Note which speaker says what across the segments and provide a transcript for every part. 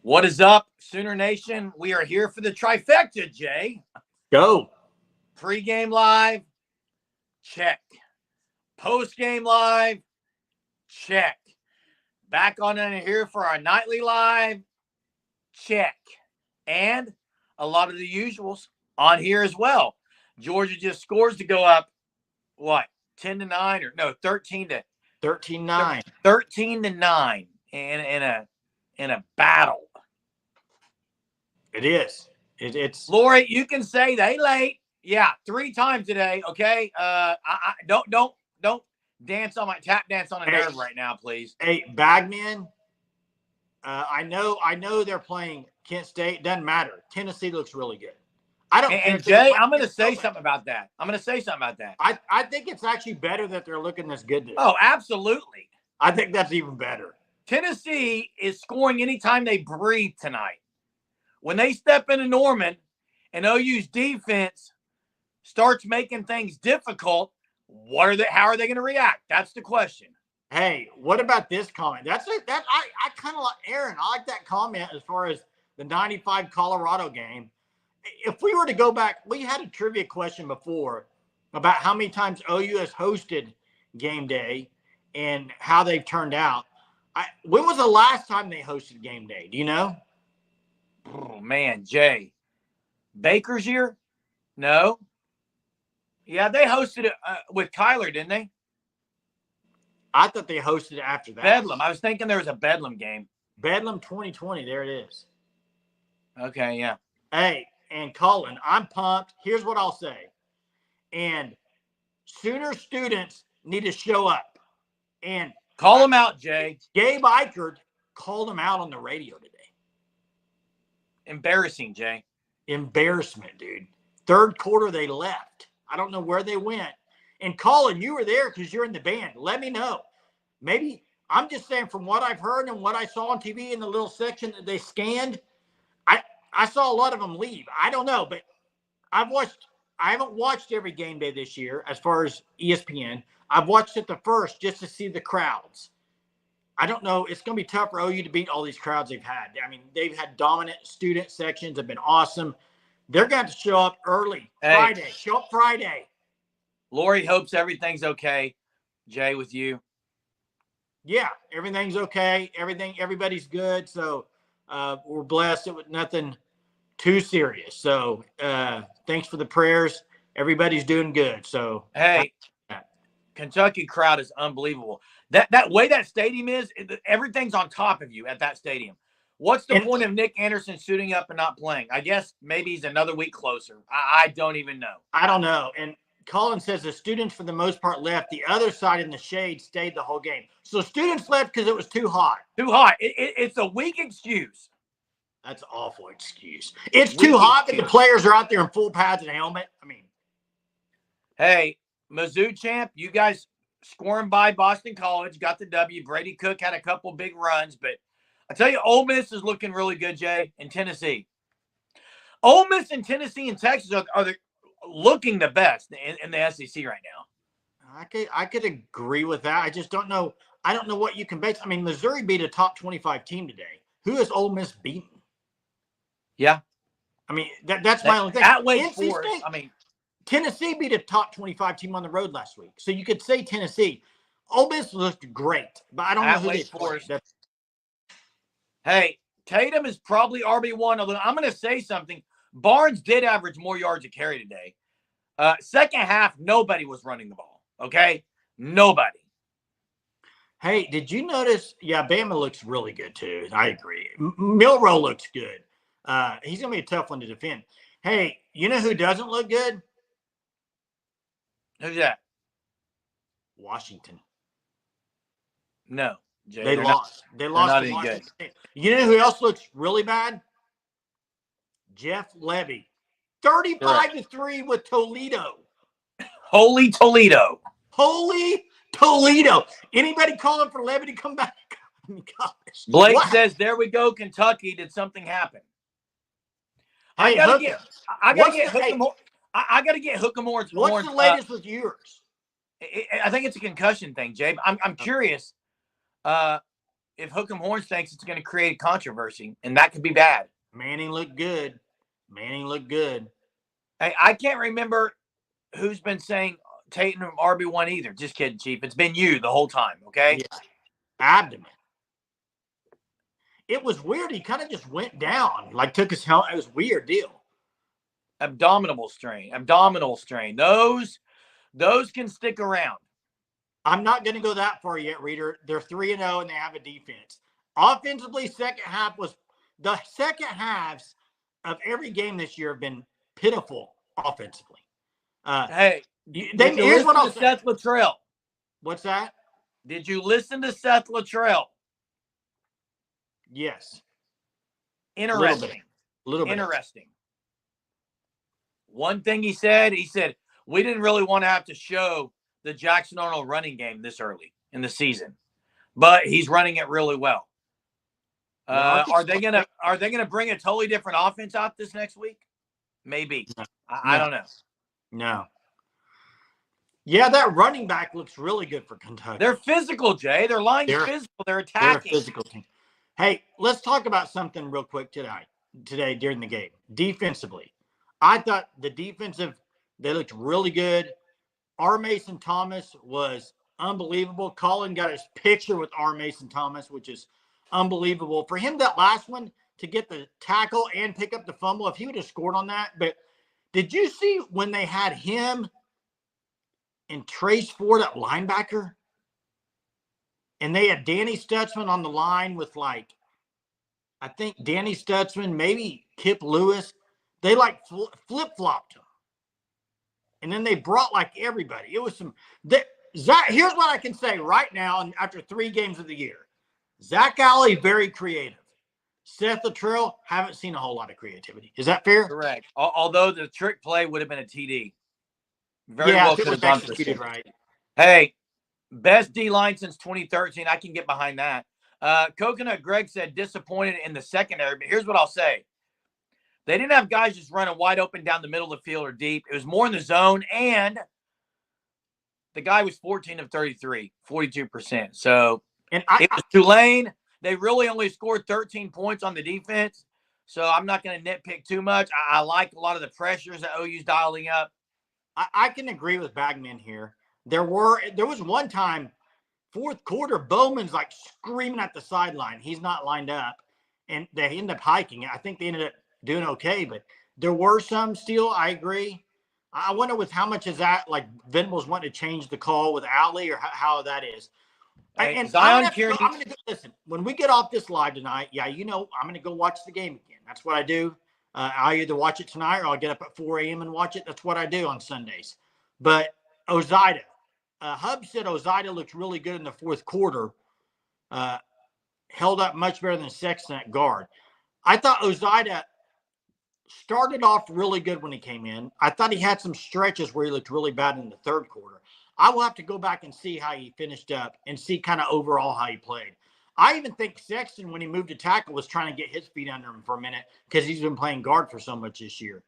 Speaker 1: What is up, Sooner Nation? We are here for the trifecta, Jay.
Speaker 2: Go.
Speaker 1: Pre-game live, check. Post-game live, check. Back on in here for our nightly live, check. And a lot of the usuals on here as well. Georgia just scores to go up, what, 10-9 or no, 13-9 in a battle.
Speaker 2: It is. It's
Speaker 1: Lori, you can say they late. Yeah, 3 times today. Okay. I don't dance on my tap dance on a nerve right now, please.
Speaker 2: Hey, Bagman. I know they're playing Kent State. Doesn't matter. Tennessee looks really good. I don't.
Speaker 1: And Jay, I'm going to say something about that.
Speaker 2: I think it's actually better that they're looking this good.
Speaker 1: Oh, absolutely.
Speaker 2: I think that's even better.
Speaker 1: Tennessee is scoring anytime they breathe tonight. When they step into Norman and OU's defense starts making things difficult, how are they going to react? That's the question.
Speaker 2: Hey, what about this comment? I kind of like Aaron. I like that comment as far as the 95 Colorado game. If we were to go back, we had a trivia question before about how many times OU has hosted game day and how they've turned out. When was the last time they hosted game day? Do you know?
Speaker 1: Oh, man, Jay. Baker's year? No. Yeah, they hosted it with Kyler, didn't they?
Speaker 2: I thought they hosted it after that.
Speaker 1: Bedlam. I was thinking there was a Bedlam game.
Speaker 2: Bedlam 2020. There it is.
Speaker 1: Okay, yeah.
Speaker 2: Hey, and Colin, I'm pumped. Here's what I'll say. And Sooner students need to show up. And
Speaker 1: call them out, Jay.
Speaker 2: Gabe Eichert called them out on the radio today.
Speaker 1: Embarrassing, Jay.
Speaker 2: Embarrassment, dude. Third quarter, they left. I don't know where they went. And Colin, you were there because you're in the band. Let me know. Maybe I'm just saying from what I've heard and what I saw on TV in the little section that they scanned, I saw a lot of them leave. I don't know, but I haven't watched every game day this year as far as ESPN. I've watched it the first just to see the crowds. I don't know. It's going to be tough for OU to beat all these crowds they've had. I mean, they've had dominant student sections. Have been awesome. They're going to have to show up early. Friday. Show up Friday.
Speaker 1: Lori hopes everything's okay. Jay, with you.
Speaker 2: Yeah, everything's okay. Everybody's good. So we're blessed with nothing too serious. So thanks for the prayers. Everybody's doing good. So
Speaker 1: hey, Kentucky crowd is unbelievable. That way that stadium is, everything's on top of you at that stadium. What's the point of Nick Anderson suiting up and not playing? I guess maybe he's another week closer. I don't even know.
Speaker 2: I don't know. And Colin says the students, for the most part, left. The other side in the shade stayed the whole game. So students left because it was too hot.
Speaker 1: Too hot. It's a weak excuse.
Speaker 2: That's an awful excuse. It's too hot, but the players are out there in full pads and helmet. I mean.
Speaker 1: Hey, Mizzou champ, you guys scoring by Boston College, got the W. Brady Cook had a couple big runs, but I tell you, Ole Miss is looking really good, Jay, in Tennessee. Ole Miss and Tennessee and Texas are looking the best in the SEC right now.
Speaker 2: I could agree with that. I just don't know. I don't know what you can base. I mean, Missouri beat a top 25 team today. Who has Ole Miss beaten?
Speaker 1: Yeah.
Speaker 2: I mean, that's my only thing.
Speaker 1: At Wake Forest, I mean,
Speaker 2: Tennessee beat a top 25 team on the road last week. So you could say Tennessee. Ole Miss looked great, but I don't know who they played.
Speaker 1: Hey, Tatum is probably RB1, although I'm going to say something. Barnes did average more yards a carry today. Second half, nobody was running the ball, okay? Nobody.
Speaker 2: Hey, did you notice? Yeah, Bama looks really good too. I agree. Milroe looks good. He's going to be a tough one to defend. Hey, you know who doesn't look good?
Speaker 1: Who's that?
Speaker 2: Washington.
Speaker 1: No. Jay,
Speaker 2: they lost. They lost.
Speaker 1: Not any good.
Speaker 2: You know who else looks really bad? Jeff Levy. 35-3 with Toledo.
Speaker 1: Holy Toledo.
Speaker 2: Holy Toledo. Anybody calling for Levy to come back? I mean, gosh.
Speaker 1: Blake says, there we go, Kentucky. Did something happen? I gotta get Hook'em Horns.
Speaker 2: What's the latest with yours?
Speaker 1: I think it's a concussion thing, Jay. I'm curious. if Hook'em Horns thinks it's going to create controversy, and that could be bad.
Speaker 2: Manning looked good.
Speaker 1: I can't remember who's been saying Tatum RB1 either. Just kidding, Chief. It's been you the whole time, okay?
Speaker 2: Yeah. Abdomen. It was weird. He kind of just went down, like took his helmet. It was a weird deal.
Speaker 1: Abdominal strain. Those can stick around.
Speaker 2: I'm not going to go that far yet, Reader. They're 3-0 and they have a defense. Offensively, the second halves of every game this year have been pitiful offensively.
Speaker 1: Here's what I'll say. Seth Luttrell.
Speaker 2: What's that?
Speaker 1: Did you listen to Seth Luttrell?
Speaker 2: Yes.
Speaker 1: Interesting.
Speaker 2: A little bit.
Speaker 1: Interesting. One thing he said, we didn't really want to have to show the Jackson Arnold running game this early in the season, but he's running it really well. Are they gonna bring a totally different offense out this next week? Maybe. No. I don't know.
Speaker 2: No. Yeah, that running back looks really good for Kentucky.
Speaker 1: They're physical, Jay. Their line's physical. They're attacking.
Speaker 2: They're a physical team. Hey, let's talk about something real quick today during the game. Defensively, I thought they looked really good. R. Mason Thomas was unbelievable. Colin got his picture with R. Mason Thomas, which is unbelievable. For him, that last one, to get the tackle and pick up the fumble, if he would have scored on that. But did you see when they had him and Trace Ford at linebacker? And they had Danny Stutzman on the line with, like, I think Danny Stutzman, maybe Kip Lewis. They, like, flip-flopped him. And then they brought, like, everybody. It was some – here's what I can say right now, and after 3 games of the year. Zach Alley, very creative. Seth Luttrell, haven't seen a whole lot of creativity. Is that fair?
Speaker 1: Correct. Although the trick play would have been a TD. Very well could have done executed right. Hey, best D-line since 2013. I can get behind that. Coconut Greg said disappointed in the secondary, but here's what I'll say. They didn't have guys just running wide open down the middle of the field or deep. It was more in the zone, and the guy was 14 of 33, 42%. So it was Tulane. They really only scored 13 points on the defense, so I'm not going to nitpick too much. I like a lot of the pressures that OU's dialing up.
Speaker 2: I can agree with Bagman here. There was one time, fourth quarter, Bowman's like screaming at the sideline. He's not lined up, and they end up hiking. I think they ended up doing okay, but there were some still. I agree. I wonder with how much is that, like Venables wanting to change the call with Alley or how that is.
Speaker 1: Hey,
Speaker 2: and
Speaker 1: Zion
Speaker 2: I'm going to listen. When we get off this live tonight, I'm going to go watch the game again. That's what I do. I'll either watch it tonight or I'll get up at 4 a.m. and watch it. That's what I do on Sundays. But Ozida, Hub said Ozida looked really good in the fourth quarter. Held up much better than Sexton at guard. I thought Ozida started off really good when he came in. I thought he had some stretches where he looked really bad in the third quarter. I will have to go back and see how he finished up and see kind of overall how he played. I even think Sexton, when he moved to tackle, was trying to get his feet under him for a minute because he's been playing guard for so much this year.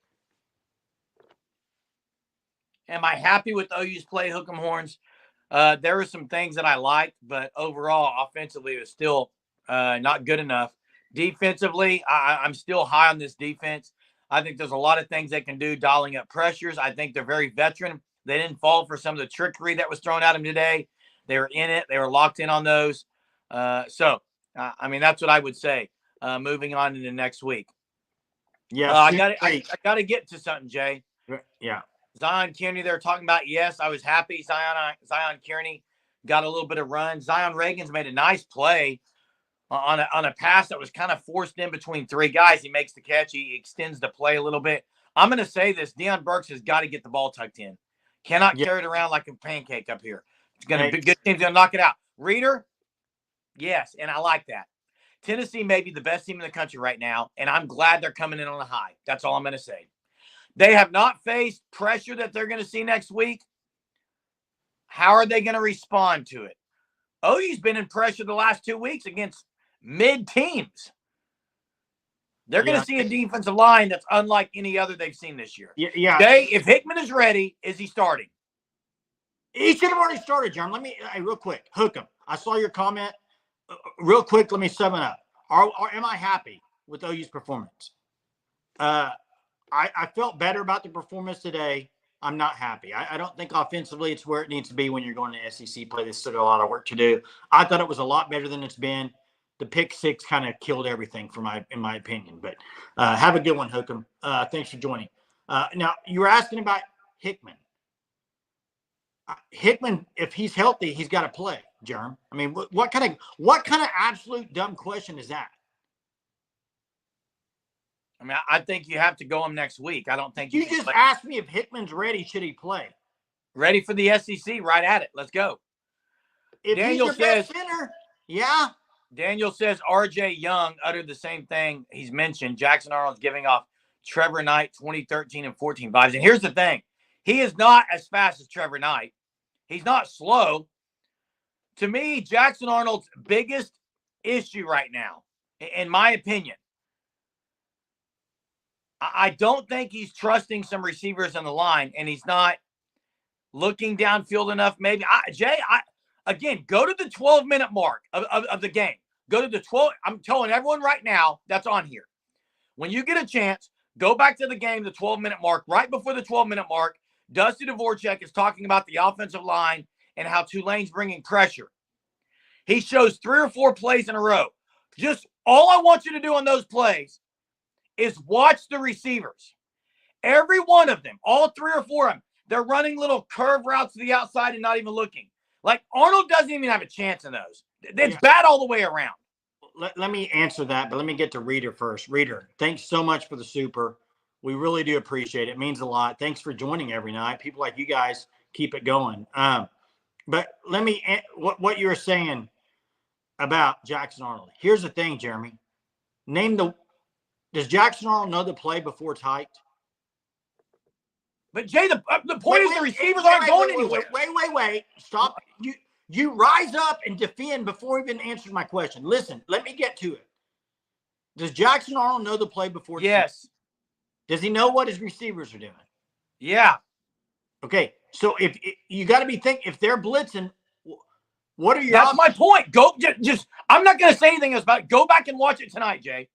Speaker 1: Am I happy with OU's play, Hook'em Horns? There were some things that I liked, but overall, offensively, it was still not good enough. Defensively, I'm still high on this defense. I think there's a lot of things they can do, dialing up pressures. I think they're very veteran. They didn't fall for some of the trickery that was thrown at them today. They were in it. They were locked in on those. That's what I would say. Moving on into next week.
Speaker 2: Yeah,
Speaker 1: I got to get to something, Jay.
Speaker 2: Yeah.
Speaker 1: Zion Kearney, they're talking about. Yes, I was happy. Zion Kearney got a little bit of run. Zion Reagan's made a nice play on a pass that was kind of forced in between 3 guys. He makes the catch. He extends the play a little bit. I'm going to say this. Deion Burks has got to get the ball tucked in. Cannot carry it around like a pancake up here. It's going to be good. Team's going to knock it out. Reader, yes, and I like that. Tennessee may be the best team in the country right now, and I'm glad they're coming in on a high. That's all I'm going to say. They have not faced pressure that they're going to see next week. How are they going to respond to it? OU's been in pressure the last 2 weeks against mid-teams. They're going to see a defensive line that's unlike any other they've seen this year.
Speaker 2: Yeah.
Speaker 1: Today, if Hickman is ready, is he starting?
Speaker 2: He should have already started, John. Real quick. Hook him. I saw your comment. real quick, let me sum it up. Am I happy with OU's performance? I felt better about the performance today. I'm not happy. I don't think offensively it's where it needs to be when you're going to SEC play. There's still a lot of work to do. I thought it was a lot better than it's been. The pick six kind of killed everything in my opinion. But have a good one, Hookem. Thanks for joining. Now, you were asking about Hickman. Hickman, if he's healthy, he's got to play, Jerm. I mean, what kind of absolute dumb question is that?
Speaker 1: I mean, I think you have to go him next week. I don't think
Speaker 2: you just asked me if Hickman's ready. Should he play?
Speaker 1: Ready for the SEC? Right at it. Let's go.
Speaker 2: If Daniel he's your best center, yeah.
Speaker 1: Daniel says R.J. Young uttered the same thing he's mentioned. Jackson Arnold's giving off Trevor Knight 2013 and 14 vibes. And here's the thing. He is not as fast as Trevor Knight. He's not slow. To me, Jackson Arnold's biggest issue right now, in my opinion, I don't think he's trusting some receivers on the line, and he's not looking downfield enough. Maybe Jay, again, go to the 12-minute mark of the game. Go to the 12. I'm telling everyone right now that's on here. When you get a chance, go back to the game, the 12-minute mark. Right before the 12-minute mark, Dusty Dvorak is talking about the offensive line and how Tulane's bringing pressure. He shows 3 or 4 plays in a row. Just all I want you to do on those plays is watch the receivers. Every one of them, all 3 or 4 of them, they're running little curve routes to the outside and not even looking. Like Arnold doesn't even have a chance in those. It's bad all the way around.
Speaker 2: Let me answer that, but let me get to Reader first. Reader, thanks so much for the super. We really do appreciate it. It means a lot. Thanks for joining every night. People like you guys keep it going. But let me, what you were saying about Jackson Arnold. Here's the thing, Jeremy. Does Jackson Arnold know the play before it's hiked?
Speaker 1: But Jay, the point is the receivers aren't going anywhere.
Speaker 2: Wait. Stop. You rise up and defend before even answering my question. Listen, let me get to it. Does Jackson Arnold know the play before?
Speaker 1: Yes.
Speaker 2: Does he know what his receivers are doing?
Speaker 1: Yeah.
Speaker 2: Okay. So if you got to be thinking, if they're blitzing, what are your
Speaker 1: That's my point. Go just I'm not going to say anything else about it. Go back and watch it tonight, Jay.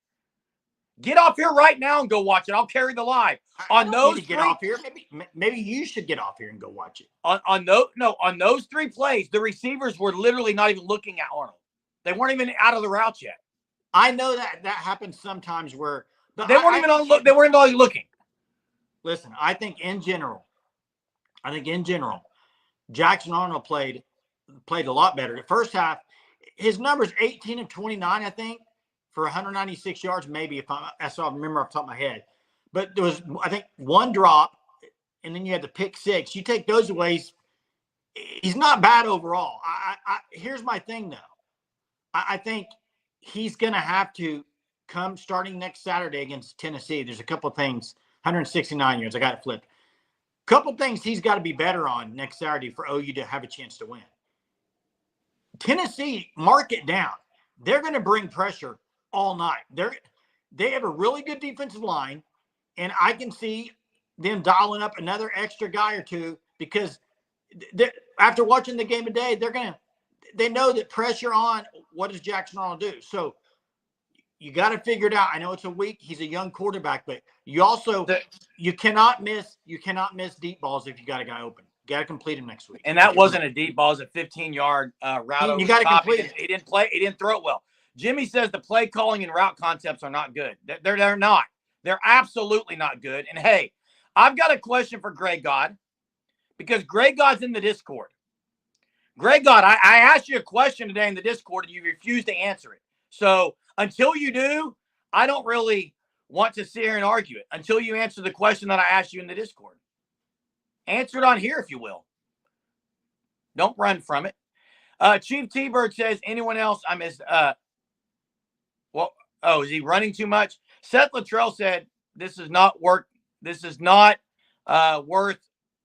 Speaker 1: Get off here right now and go watch it. I'll carry the live. On those
Speaker 2: get off here. Maybe you should get off here and go watch it.
Speaker 1: On those 3 plays, the receivers were literally not even looking at Arnold. They weren't even out of the routes yet.
Speaker 2: I know that happens sometimes where
Speaker 1: they weren't even on look. They weren't even looking.
Speaker 2: Listen, I think in general, Jackson Arnold played a lot better. The first half, his numbers 18 of 29, I think, for 196 yards, maybe if I remember off the top of my head. But there was, I think, 1 drop, and then you had the pick 6. You take those away, he's not bad overall. Here's my thing, though. I think he's going to have to come starting next Saturday against Tennessee. There's a couple of things, 169 yards. I got it flipped. A couple of things he's got to be better on next Saturday for OU to have a chance to win. Tennessee, mark it down. They're going to bring pressure all night. They have a really good defensive line, and I can see them dialing up another extra guy or two because after watching the game today, they know that pressure on. What does Jackson Arnold do? So you got to figure it out. I know it's a week. He's a young quarterback, but you also you cannot miss deep balls if you got a guy open. You got to complete him next week.
Speaker 1: And that wasn't a deep ball; it was a 15-yard route.
Speaker 2: You got to complete it.
Speaker 1: He didn't play. He didn't throw it well. Jimmy says the play calling and route concepts are not good. They're not. They're absolutely not good. And hey, I've got a question for Greg God because Greg God's in the Discord. Greg God, I asked you a question today in the Discord and you refused to answer it. So until you do, I don't really want to sit here and argue it until you answer the question that I asked you in the Discord. Answer it on here if you will. Don't run from it. Chief T-Bird says, anyone else? I missed. Is he running too much? Seth Luttrell said, this is not worth.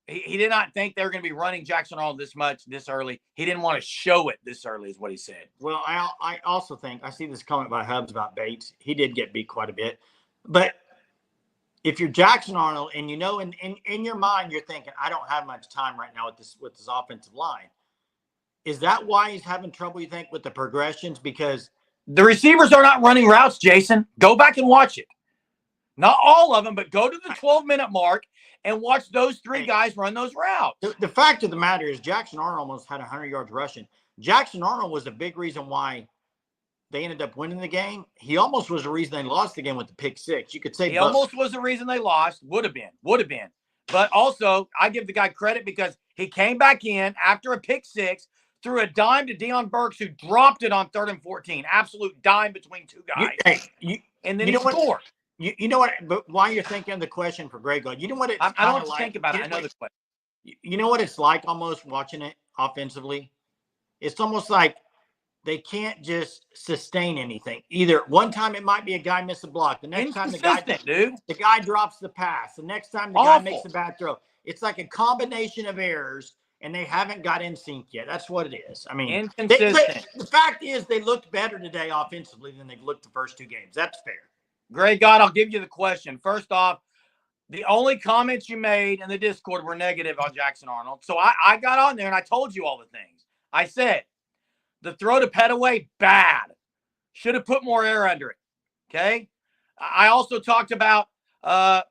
Speaker 1: He did not think they were going to be running Jackson Arnold this much, this early. He didn't want to show it this early is what he said.
Speaker 2: Well, I also think, I see this comment by Hubs about Bates. He did get beat quite a bit. But if you're Jackson Arnold and you know in your mind you're thinking, I don't have much time right now with this offensive line. Is that why he's having trouble, you think, with the progressions? Because
Speaker 1: the receivers are not running routes, Jason. Go back and watch it. Not all of them, but go to the 12-minute mark and watch those three guys run those routes.
Speaker 2: The fact of the matter is Jackson Arnold almost had 100 yards rushing. Jackson Arnold was a big reason why they ended up winning the game. He almost was the reason they lost the game with the pick six. You could say
Speaker 1: he almost was the reason they lost. Would have been. But also, I give the guy credit because he came back in after a pick six, threw a dime to Deion Burks, who dropped it on 3rd and 14. Absolute dime between two guys. And then he scored.
Speaker 2: You know what? But while you're thinking of the question for Greg, you know what it's
Speaker 1: I don't want to
Speaker 2: like,
Speaker 1: think about it. I know the question.
Speaker 2: You know what it's like almost watching it offensively? It's almost like they can't just sustain anything. Either one time it might be a guy miss a block. The next time the guy drops the pass. The next time the guy makes a bad throw. It's like a combination of errors, and they haven't got in sync yet. That's what it is. I mean,
Speaker 1: inconsistent.
Speaker 2: The fact is they looked better today offensively than they've looked the first two games. That's fair.
Speaker 1: Great God, I'll give you the question. First off, the only comments you made in the Discord were negative on Jackson Arnold. So I got on there and I told you all the things. I said, the throw to Petaway, bad. Should have put more air under it. Okay? I also talked about the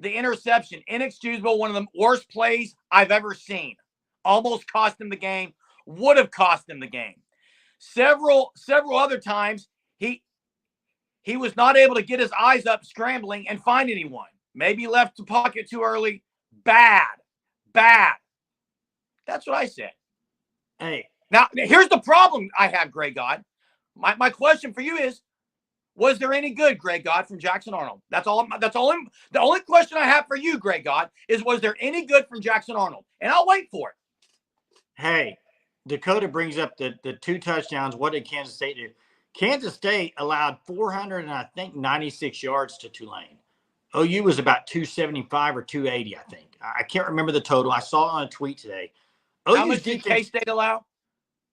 Speaker 1: interception. Inexcusable, one of the worst plays I've ever seen. Almost cost him the game. Would have cost him the game. Several other times, he was not able to get his eyes up scrambling and find anyone. Maybe left the pocket too early. Bad. That's what I said.
Speaker 2: Hey.
Speaker 1: Now, here's the problem I have, Greg God. My question for you is, was there any good, Greg God, from Jackson Arnold? The only question I have for you, Greg God, is was there any good from Jackson Arnold? And I'll wait for it.
Speaker 2: Hey, Dakota brings up the 2 touchdowns. What did Kansas State do? Kansas State allowed 496 yards to Tulane. OU was about 275 or 280, I think. I can't remember the total. I saw it on a tweet today.
Speaker 1: How much did K-State allow?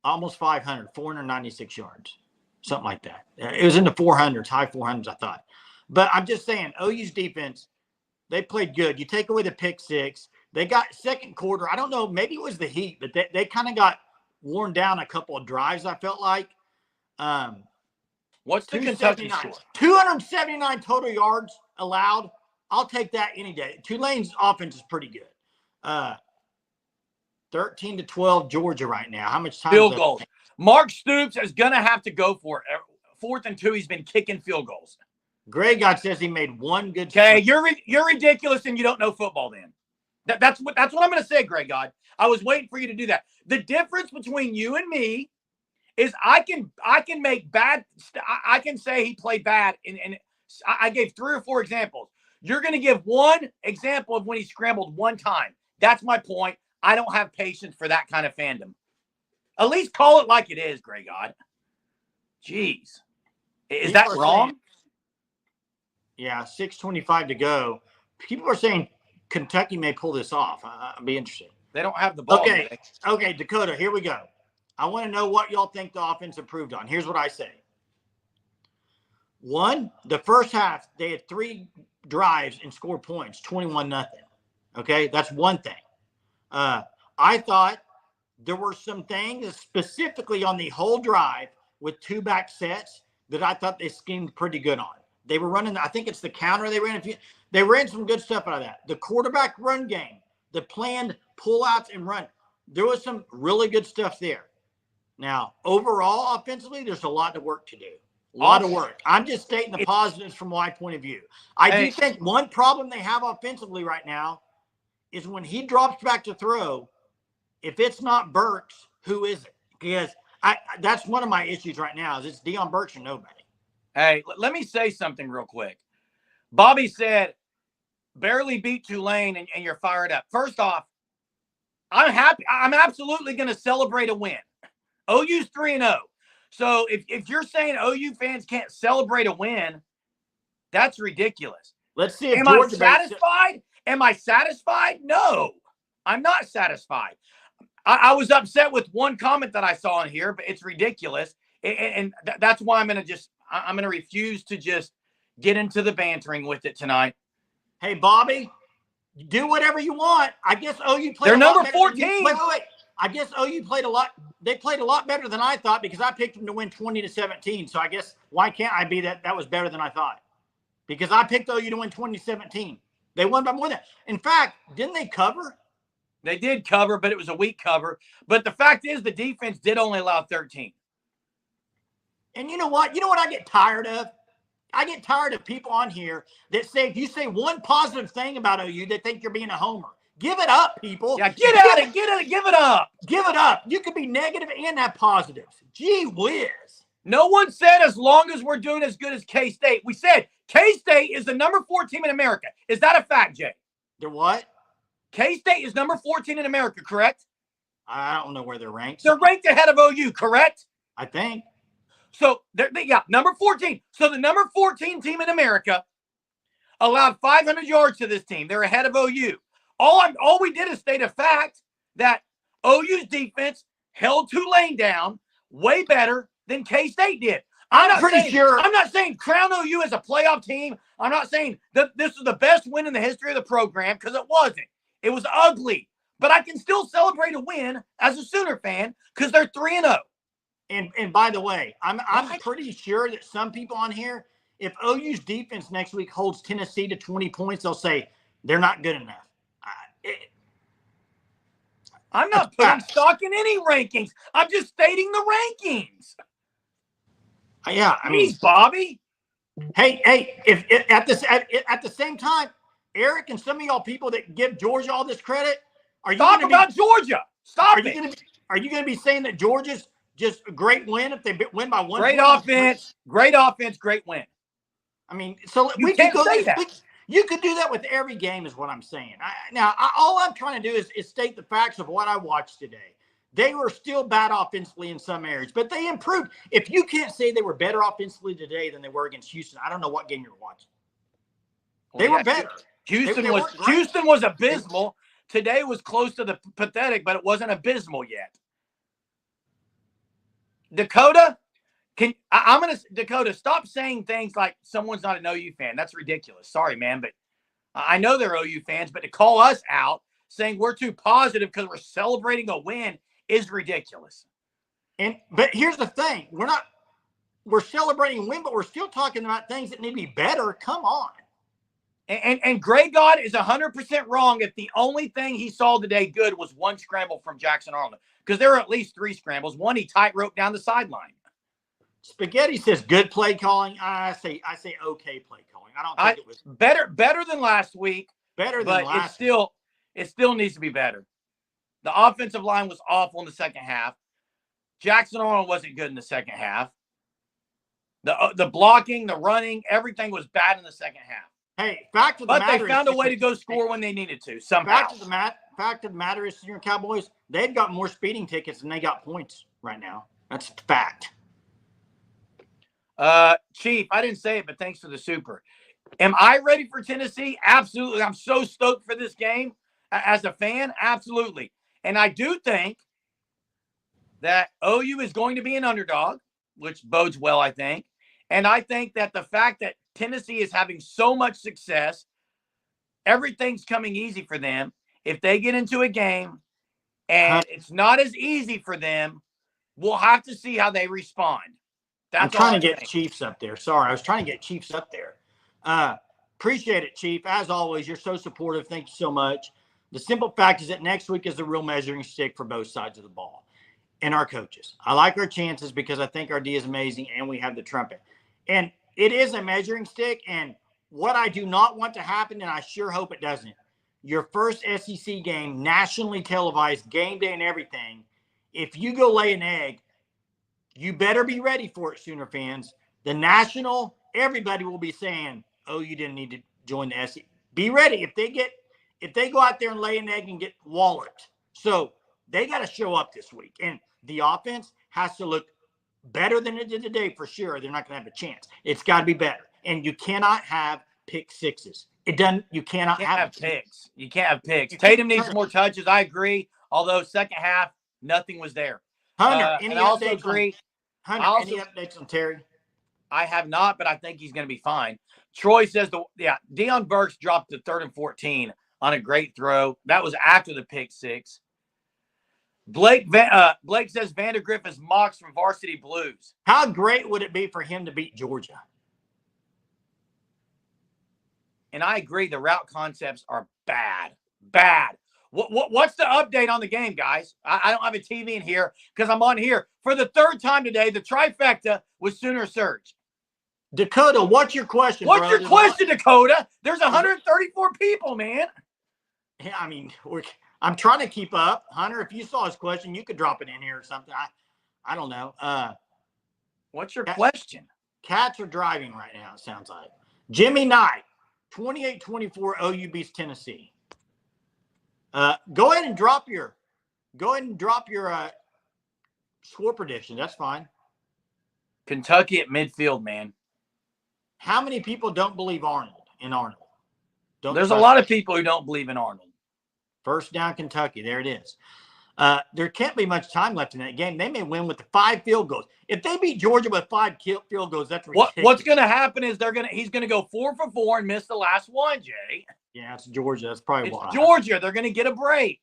Speaker 2: Almost 500, 496 yards, something like that. It was in the 400s, high 400s, I thought. But I'm just saying, OU's defense, they played good. You take away the pick six. They got second quarter. I don't know, maybe it was the heat, but they kind of got worn down a couple of drives, I felt like.
Speaker 1: What's the Kentucky score?
Speaker 2: 279 total yards allowed. I'll take that any day. Tulane's offense is pretty good. 13-12 Georgia right now. How much time?
Speaker 1: Field goals. Mark Stoops is going to have to go for it. 4th and 2, he's been kicking field goals.
Speaker 2: Greg God says he made one good.
Speaker 1: Okay, you're ridiculous and you don't know football then. That's what I'm going to say, Greg God. I was waiting for you to do that. The difference between you and me is I can make bad. I can say he played bad, and I gave 3 or 4 examples. You're going to give one example of when he scrambled one time. That's my point. I don't have patience for that kind of fandom. At least call it like it is, Greg God. Jeez. Is that wrong?
Speaker 2: Yeah, 6:25 to go. People are saying Kentucky may pull this off. I'd be interested.
Speaker 1: They don't have the ball.
Speaker 2: Okay, Dakota, here we go. I want to know what y'all think the offense improved on. Here's what I say. 1, the first half, they had 3 drives and scored points, 21-0. Okay, that's one thing. I thought there were some things specifically on the whole drive with 2 back sets that I thought they schemed pretty good on. They were running, I think it's the counter they ran. They ran some good stuff out of that. The quarterback run game, the planned pullouts and run. There was some really good stuff there. Now, overall, offensively, there's a lot of work to do. A lot of work. I'm just stating the positives from my point of view. I do think one problem they have offensively right now is when he drops back to throw, if it's not Burks, who is it? Because that's one of my issues right now is it's Deion Burks or nobody.
Speaker 1: Hey, let me say something real quick. Bobby said, barely beat Tulane and you're fired up. First off, I'm happy. I'm absolutely going to celebrate a win. OU's 3-0. So if you're saying OU fans can't celebrate a win, that's ridiculous.
Speaker 2: Let's see if
Speaker 1: Am I satisfied? Am I satisfied? No, I'm not satisfied. I was upset with one comment that I saw in here, but it's ridiculous. And that's why I'm going to refuse to just get into the bantering with it tonight.
Speaker 2: Hey, Bobby, do whatever you want. I guess OU played
Speaker 1: They're number 14.
Speaker 2: Wait. I guess OU played a lot they played a lot better than I thought because I picked them to win 20-17. So I guess why can't I be that was better than I thought? Because I picked OU to win 20-17. They won by more than that. In fact, didn't they cover?
Speaker 1: They did cover, but it was a weak cover. But the fact is the defense did only allow 13.
Speaker 2: And you know what? You know what I get tired of? I get tired of people on here that say if you say one positive thing about OU, they think you're being a homer. Give it up, people.
Speaker 1: Yeah, give it up.
Speaker 2: Give it up. You could be negative and have positives. Gee whiz.
Speaker 1: No one said as long as we're doing as good as K-State. We said K-State is the number 4 team in America. Is that a fact, Jay?
Speaker 2: They're what?
Speaker 1: K-State is number 14 in America, correct?
Speaker 2: I don't know where they're ranked.
Speaker 1: They're ranked ahead of OU, correct?
Speaker 2: I think.
Speaker 1: So, number 14. So the number 14 team in America allowed 500 yards to this team. They're ahead of OU. All we did is state a fact that OU's defense held Tulane down way better than K-State did. I'm not saying crown OU as a playoff team. I'm not saying that this is the best win in the history of the program because it wasn't. It was ugly. But I can still celebrate a win as a Sooner fan because they're 3-0.
Speaker 2: And by the way, I'm pretty sure that some people on here, if OU's defense next week holds Tennessee to 20 points, they'll say they're not good enough.
Speaker 1: I'm not putting stock in any rankings. I'm just stating the rankings.
Speaker 2: Yeah, I mean,
Speaker 1: Bobby.
Speaker 2: Hey, if at the same time, Eric and some of y'all people that give Georgia all this credit,
Speaker 1: Stop about Georgia. Stop it.
Speaker 2: Are you going to be saying that Georgia's just a great win if they win by one?
Speaker 1: Great offense, great win.
Speaker 2: I mean, so
Speaker 1: we can't say that.
Speaker 2: You could do that with every game, is what I'm saying. All I'm trying to do is state the facts of what I watched today. They were still bad offensively in some areas, but they improved. If you can't say they were better offensively today than they were against Houston, I don't know what game you're watching. They were better.
Speaker 1: Houston was abysmal. Today was close to the pathetic, but it wasn't abysmal yet. Dakota, Dakota, stop saying things like someone's not an OU fan. That's ridiculous. Sorry, man, but I know they're OU fans, but to call us out saying we're too positive because we're celebrating a win is ridiculous.
Speaker 2: But here's the thing. We're celebrating a win, but we're still talking about things that need to be better. Come on.
Speaker 1: And Gray God is 100% wrong if the only thing he saw today good was one scramble from Jackson Arnold. Because there were at least 3 scrambles. One, he tightrope down the sideline.
Speaker 2: Spaghetti says good play calling. I say okay play calling. I don't think it was
Speaker 1: better than last week. It still needs to be better. The offensive line was awful in the second half. Jackson Arnold wasn't good in the second half. The blocking, the running, everything was bad in the second half.
Speaker 2: Hey, fact of the matter is,
Speaker 1: but they found a way to go score when they needed to somehow.
Speaker 2: Fact of the matter is, Senior Cowboys, they've got more speeding tickets than they got points right now. That's fact.
Speaker 1: Chief, I didn't say it, but thanks for the super. Am I ready for Tennessee? Absolutely. I'm so stoked for this game as a fan. Absolutely. And I do think that OU is going to be an underdog, which bodes well, I think. And I think that the fact that Tennessee is having so much success, everything's coming easy for them. If they get into a game and it's not as easy for them, we'll have to see how they respond.
Speaker 2: I'm trying to get Chiefs up there. Sorry, I was trying to get Chiefs up there. Appreciate it, Chief. As always, you're so supportive. Thank you so much. The simple fact is that next week is the real measuring stick for both sides of the ball and our coaches. I like our chances because I think our D is amazing and we have the trumpet. And it is a measuring stick. And what I do not want to happen, and I sure hope it doesn't, your first SEC game, nationally televised, game day and everything, if you go lay an egg, you better be ready for it, Sooner fans. The national, everybody will be saying, oh, you didn't need to join the SEC. Be ready. If they go out there and lay an egg and get walloped. So they got to show up this week. And the offense has to look better than it did today for sure. They're not going to have a chance. It's got to be better. And you cannot have pick sixes. You cannot have
Speaker 1: picks. You can't have picks. Tatum needs more touches. I agree. Although second half, nothing was there.
Speaker 2: Hunter, any updates on Terry?
Speaker 1: I have not, but I think he's going to be fine. Troy says, Deion Burks dropped the 3rd and 14 on a great throw. That was after the pick six. Blake says Vandergriff is mocks from Varsity Blues.
Speaker 2: How great would it be for him to beat Georgia?
Speaker 1: And I agree, the route concepts are bad. Bad. What's the update on the game, guys? I don't have a TV in here because I'm on here. For the third time today, the trifecta was Sooner Surge.
Speaker 2: Dakota, what's your question,
Speaker 1: What's your question, Dakota? There's 134 people, man.
Speaker 2: Yeah, I mean, I'm trying to keep up. Hunter, if you saw his question, you could drop it in here or something. I don't know.
Speaker 1: What's your question?
Speaker 2: Cats are driving right now, it sounds like. Jimmy Knight, 28-24, OU beats Tennessee. Go ahead and drop your score prediction. That's fine.
Speaker 1: Kentucky at midfield, man.
Speaker 2: How many people don't believe Arnold?
Speaker 1: There's a lot of people who don't believe in Arnold.
Speaker 2: First down, Kentucky. There it is. There can't be much time left in that game. They may win with the 5 field goals. If they beat Georgia with 5 field goals, that's ridiculous.
Speaker 1: What's going to happen is he's going to go 4 for 4 and miss the last one, Jay.
Speaker 2: Yeah, it's Georgia. That's probably why.
Speaker 1: Georgia. They're going to get a break.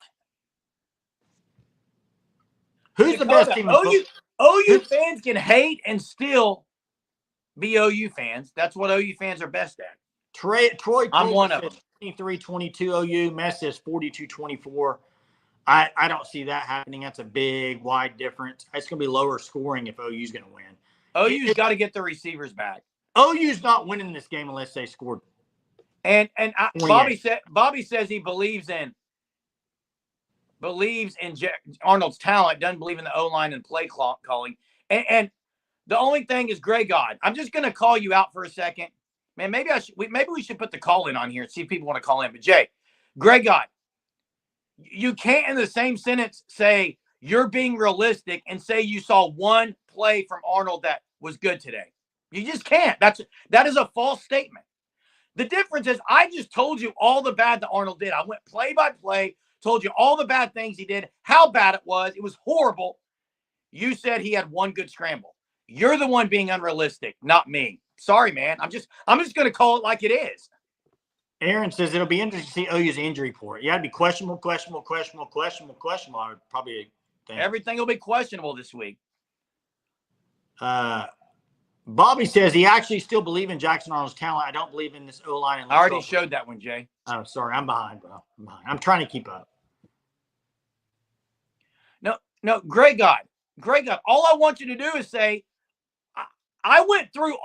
Speaker 2: Who's the best team?
Speaker 1: OU fans can hate and still be OU fans. That's what OU fans are best at.
Speaker 2: Troy,
Speaker 1: I'm one of them.
Speaker 2: 23-22 OU. Mess says 42-24. I don't see that happening. That's a big, wide difference. It's going to be lower scoring if OU's going to win.
Speaker 1: OU's got to get their receivers back.
Speaker 2: OU's not winning this game unless they scored.
Speaker 1: And Bobby says he believes in Arnold's talent, doesn't believe in the O-line and play calling. And the only thing is Grey God. I'm just going to call you out for a second. Man, maybe we should put the call in on here and see if people want to call in. But Jay, Grey God, you can't in the same sentence say you're being realistic and say you saw one play from Arnold that was good today. You just can't. That is a false statement. The difference is I just told you all the bad that Arnold did. I went play by play, told you all the bad things he did, how bad it was. It was horrible. You said he had one good scramble. You're the one being unrealistic, not me. Sorry, man. I'm just going to call it like it is.
Speaker 2: Aaron says it'll be interesting to see OU's injury report. Yeah, it'd be questionable. I would probably think.
Speaker 1: Everything will be questionable this week.
Speaker 2: Bobby says he actually still believes in Jackson Arnold's talent. I don't believe in this O-line.
Speaker 1: I already showed that one, Jay.
Speaker 2: Oh, sorry. I'm behind, bro. I'm trying to keep up.
Speaker 1: No, Grey God. All I want you to do is say, I went through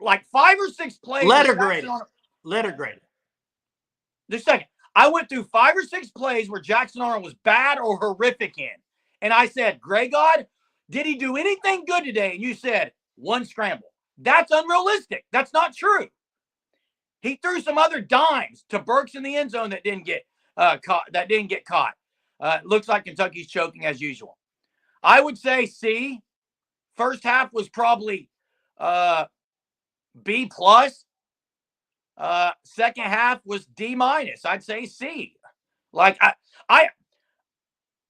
Speaker 1: like 5 or 6 plays.
Speaker 2: Letter graded.
Speaker 1: Just a second. I went through 5 or 6 plays where Jackson Arnold was bad or horrific in. And I said, Grey God, did he do anything good today? And you said, one scramble. That's unrealistic. That's not true. He threw some other dimes to Burks in the end zone that didn't get caught. Looks like Kentucky's choking as usual. I would say C. First half was probably B+. Second half was D-. I'd say C. Like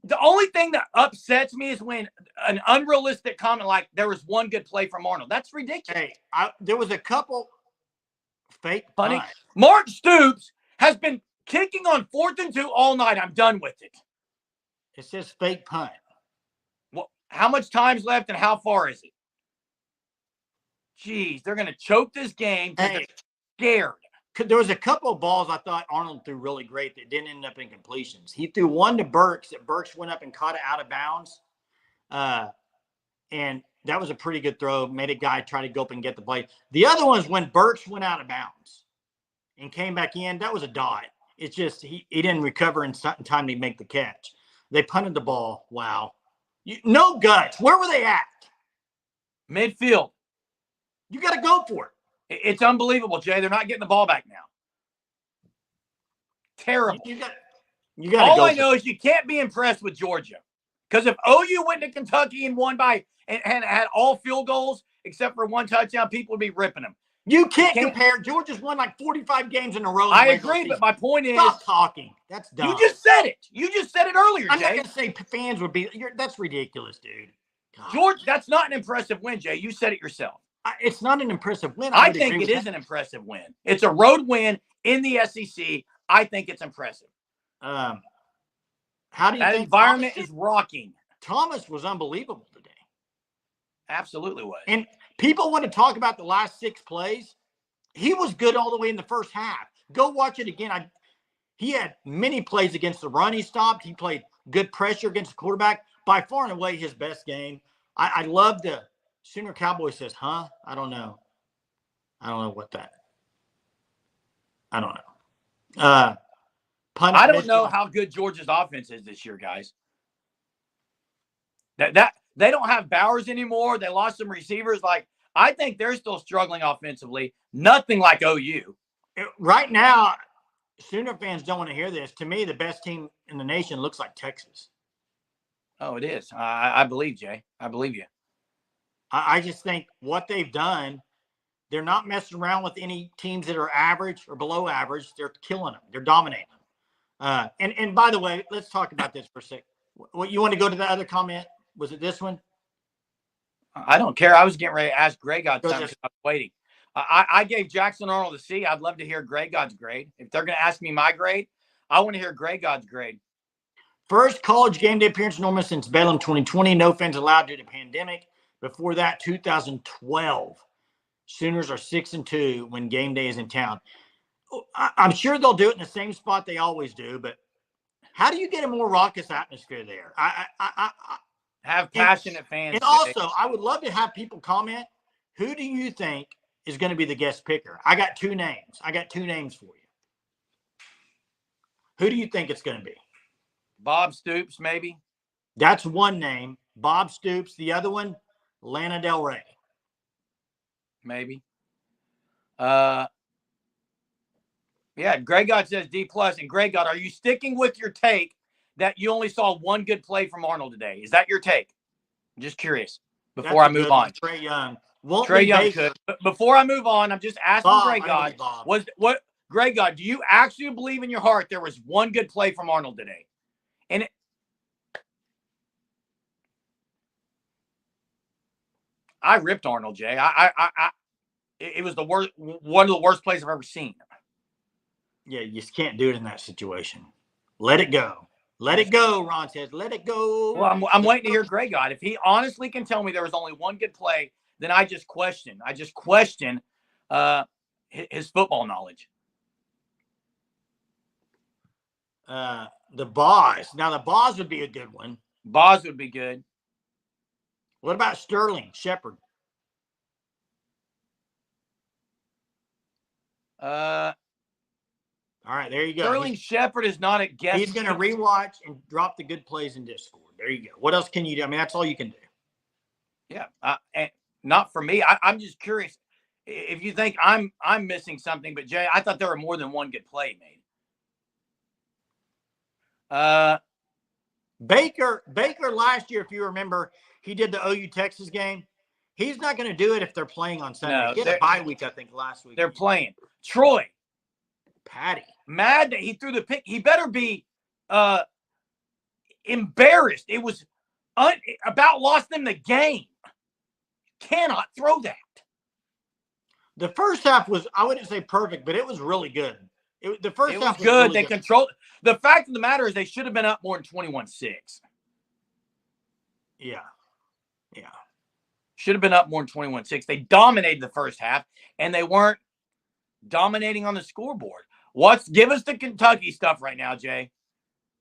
Speaker 1: the only thing that upsets me is when an unrealistic comment like there was one good play from Arnold. That's ridiculous.
Speaker 2: Hey, there was a couple fake
Speaker 1: funny. Mark Stoops has been kicking on 4th and 2 all night. I'm done with it.
Speaker 2: It says fake punt.
Speaker 1: Well, how much time's left and how far is it? Jeez, they're going to choke this game because they're scared.
Speaker 2: There was a couple of balls I thought Arnold threw really great that didn't end up in completions. He threw one to Burks that Burks went up and caught it out of bounds. And that was a pretty good throw. Made a guy try to go up and get the play. The other one is when Burks went out of bounds and came back in. That was a dot. It's just he didn't recover in time to make the catch. They punted the ball. Wow. No guts. Where were they at?
Speaker 1: Midfield.
Speaker 2: You got to go for it.
Speaker 1: It's unbelievable, Jay. They're not getting the ball back now. Terrible.
Speaker 2: You got
Speaker 1: All I know is you can't be impressed with Georgia. Because if OU went to Kentucky and won by and had all field goals except for one touchdown, people would be ripping them.
Speaker 2: You can't compare. Georgia's won like 45 games in a row.
Speaker 1: I agree, but my point is,
Speaker 2: stop talking. That's dumb.
Speaker 1: You just said it. You just said it earlier, Jay.
Speaker 2: I'm not going to say fans would be. That's ridiculous, dude. God.
Speaker 1: George, that's not an impressive win, Jay. You said it yourself.
Speaker 2: It's not an impressive win.
Speaker 1: I think it is an impressive win. It's a road win in the SEC. I think it's impressive.
Speaker 2: How do you
Speaker 1: That
Speaker 2: think
Speaker 1: environment is rocking.
Speaker 2: Thomas was unbelievable today?
Speaker 1: Absolutely was.
Speaker 2: And people want to talk about the last 6 plays. He was good all the way in the first half. Go watch it again. He had many plays against the run he stopped. He played good pressure against the quarterback. By far and away his best game. I love the Sooner Cowboy says, huh? I don't know. I don't know what that. I don't know.
Speaker 1: I don't know how good Georgia's offense is this year, guys. That they don't have Bowers anymore. They lost some receivers. Like, I think they're still struggling offensively. Nothing like OU.
Speaker 2: Right now, Sooner fans don't want to hear this. To me, the best team in the nation looks like Texas.
Speaker 1: Oh, it is. I believe, Jay. I believe you.
Speaker 2: I just think what they've done, they're not messing around with any teams that are average or below average. They're killing them. They're dominating them. And by the way, let's talk about this for a sec. What you want to go to the other comment? Was it this one?
Speaker 1: I don't care. I was getting ready to ask Greg on something because I was waiting. I gave Jackson Arnold a C. I'd love to hear Greg God's grade. If they're going to ask me my grade, I want to hear Greg God's grade.
Speaker 2: First college game day appearance in Norman since Bellum 2020. No fans allowed due to pandemic. Before that, 2012. Sooners are 6-2 when game day is in town. I'm sure they'll do it in the same spot they always do, but how do you get a more raucous atmosphere there?
Speaker 1: Have passionate fans.
Speaker 2: And also, I would love to have people comment. Who do you think is going to be the guest picker? I got 2 names. For you. Who do you think it's going to be?
Speaker 1: Bob Stoops, maybe.
Speaker 2: That's one name. Bob Stoops. The other one, Lana Del Rey.
Speaker 1: Maybe. Yeah, Greg God says D+. And Greg God, are you sticking with your take that you only saw one good play from Arnold today? Is that your take? I'm just curious before I move on.
Speaker 2: Trey Young.
Speaker 1: Trey Young could. But before I move on, I'm just asking Greg God. Greg God, do you actually believe in your heart there was one good play from Arnold today? And I ripped Arnold, Jay. It was the worst, one of the worst plays I've ever seen.
Speaker 2: Yeah, you just can't do it in that situation. Let it go. Let it go, Ron says. Let it go.
Speaker 1: Well, I'm waiting to hear Greg God. If he honestly can tell me there was only one good play, then I just question his football knowledge.
Speaker 2: The Boz. Now, the Boz would be a good one.
Speaker 1: Boz would be good.
Speaker 2: What about Sterling Shepard? All right, there you go.
Speaker 1: Sterling Shepard is not a guest.
Speaker 2: He's going to rewatch and drop the good plays in Discord. There you go. What else can you do? I mean, that's all you can do.
Speaker 1: Yeah, and not for me. I'm just curious if you think I'm missing something. But Jay, I thought there were more than one good play made.
Speaker 2: Baker last year, if you remember, he did the OU Texas game. He's not going to do it if they're playing on Sunday.
Speaker 1: No,
Speaker 2: he had a bye week, I think, last week.
Speaker 1: They're playing. Troy.
Speaker 2: Patty.
Speaker 1: Mad that he threw the pick. He better be embarrassed. It was about lost them the game. Cannot throw that.
Speaker 2: The first half was, I wouldn't say perfect, but it was really good. The first half was
Speaker 1: good.
Speaker 2: Really
Speaker 1: they
Speaker 2: good.
Speaker 1: Controlled. The fact of the matter is they should have been up more than 21-6.
Speaker 2: Yeah.
Speaker 1: Should have been up more than 21-6. They dominated the first half, and they weren't dominating on the scoreboard. Give us the Kentucky stuff right now, Jay.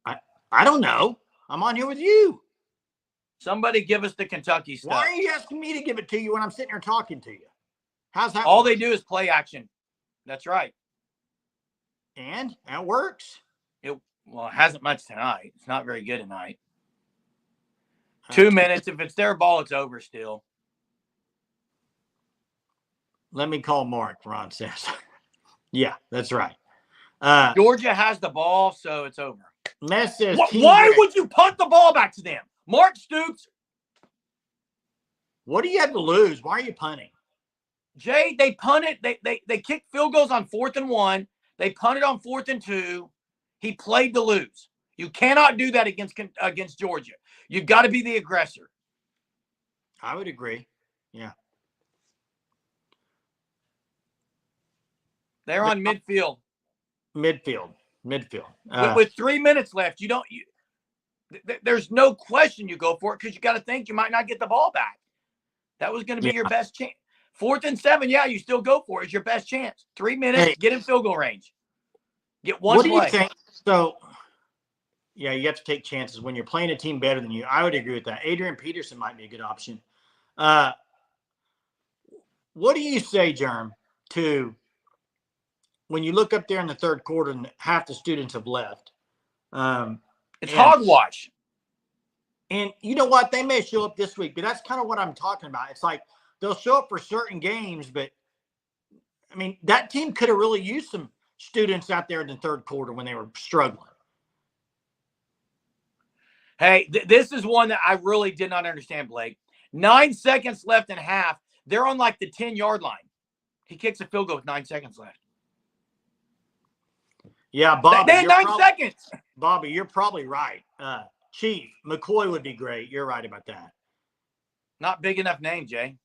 Speaker 2: I don't know. I'm on here with you.
Speaker 1: Somebody give us the Kentucky stuff.
Speaker 2: Why are you asking me to give it to you when I'm sitting here talking to you? How's that?
Speaker 1: All they do is play action. That's right.
Speaker 2: And that works.
Speaker 1: It hasn't much tonight. It's not very good tonight. 2 minutes. If it's their ball, it's over still.
Speaker 2: Let me call Mark, Ron says. Yeah, that's right.
Speaker 1: Georgia has the ball, so it's over.
Speaker 2: Mess says,
Speaker 1: why would you punt the ball back to them? Mark Stoops.
Speaker 2: What do you have to lose? Why are you punting?
Speaker 1: Jay, they punted. They kicked field goals on 4th and 1. They punted on 4th and 2. He played to lose. You cannot do that against Georgia. You've got to be the aggressor.
Speaker 2: I would agree. Yeah.
Speaker 1: They're on midfield.
Speaker 2: Midfield.
Speaker 1: With 3 minutes left, There's no question you go for it because you got to think you might not get the ball back. That was going to be your best chance. 4th and 7, yeah, you still go for it. It's your best chance. 3 minutes, get in field goal range. Get one play.
Speaker 2: What do you think? So, yeah, you have to take chances when you're playing a team better than you. I would agree with that. Adrian Peterson might be a good option. What do you say, Jerm, to when you look up there in the third quarter and half the students have left?
Speaker 1: It's hogwash.
Speaker 2: And you know what? They may show up this week, but that's kind of what I'm talking about. It's like they'll show up for certain games, but, I mean, that team could have really used some students out there in the third quarter when they were struggling.
Speaker 1: Hey, this is one that I really did not understand, Blake. 9 seconds left in half. They're on like the 10-yard line. He kicks a field goal with 9 seconds left.
Speaker 2: Yeah, Bobby.
Speaker 1: They had 9 seconds.
Speaker 2: Bobby, you're probably right. Chief, McCoy would be great. You're right about that.
Speaker 1: Not big enough name, Jay.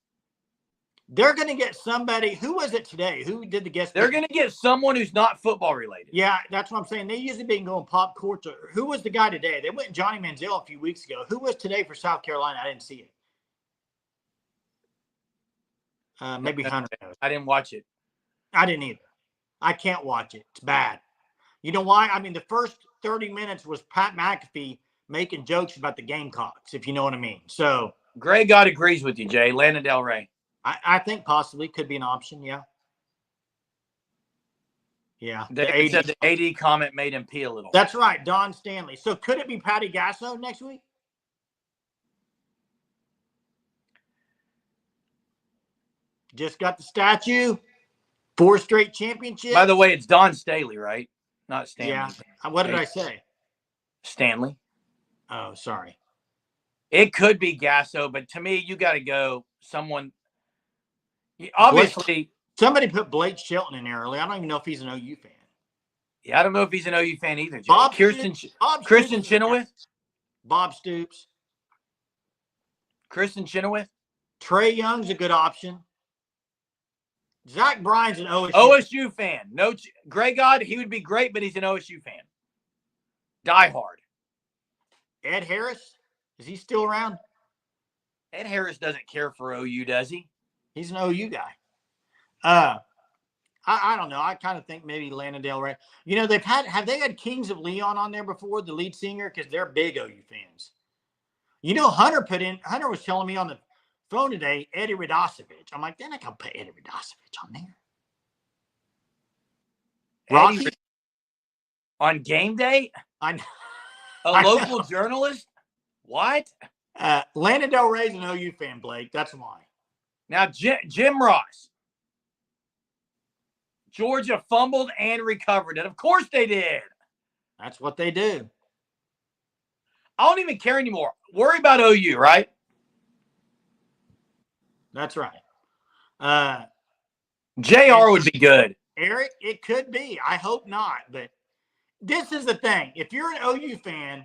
Speaker 2: They're going to get somebody. Who was it today? Who did the guest?
Speaker 1: They're going to get someone who's not football related.
Speaker 2: Yeah, that's what I'm saying. They usually been going pop culture. Who was the guy today? They went Johnny Manziel a few weeks ago. Who was today for South Carolina? I didn't see it. Maybe Hunter knows.
Speaker 1: I didn't watch it.
Speaker 2: I didn't either. I can't watch it. It's bad. You know why? I mean, the first 30 minutes was Pat McAfee making jokes about the Gamecocks, if you know what I mean. So
Speaker 1: Gray God agrees with you, Jay. Lana Del Rey.
Speaker 2: I think possibly could be an option. Yeah. Yeah.
Speaker 1: They said the AD comment made him pee a little.
Speaker 2: That's right. Don Stanley. So could it be Patty Gasso next week? Just got the statue. 4 straight championships.
Speaker 1: By the way, it's Don Staley, right? Not Stanley.
Speaker 2: Yeah. What did I say?
Speaker 1: Stanley.
Speaker 2: Oh, sorry.
Speaker 1: It could be Gasso, but to me, you got to go someone. Obviously.
Speaker 2: Somebody put Blake Shelton in there earlier. I don't even know if he's an OU fan.
Speaker 1: Yeah, I don't know if he's an OU fan either, Jay.
Speaker 2: Kristen
Speaker 1: Chenoweth?
Speaker 2: Bob Stoops.
Speaker 1: Kristen Chenoweth?
Speaker 2: Trey Young's a good option. Zach Bryan's an
Speaker 1: OSU fan. No, Gray God, he would be great, but he's an OSU fan. Die hard.
Speaker 2: Ed Harris, is he still around?
Speaker 1: Ed Harris doesn't care for OU, does he?
Speaker 2: He's an OU guy. I don't know. I kind of think maybe Lana Del Rey. You know, have they had Kings of Leon on there before, the lead singer? Because they're big OU fans. You know, Hunter was telling me on the phone today, Eddie Radosevich. I'm like, then I can put Eddie Radosevich on there. Rocky?
Speaker 1: On game day?
Speaker 2: A
Speaker 1: local journalist? What?
Speaker 2: Lana Del Rey's an OU fan, Blake. That's why.
Speaker 1: Now, Jim Ross. Georgia fumbled and recovered it. Of course they did.
Speaker 2: That's what they do.
Speaker 1: I don't even care anymore. Worry about OU, right?
Speaker 2: That's right.
Speaker 1: JR would be good.
Speaker 2: Eric, it could be. I hope not. But this is the thing. If you're an OU fan,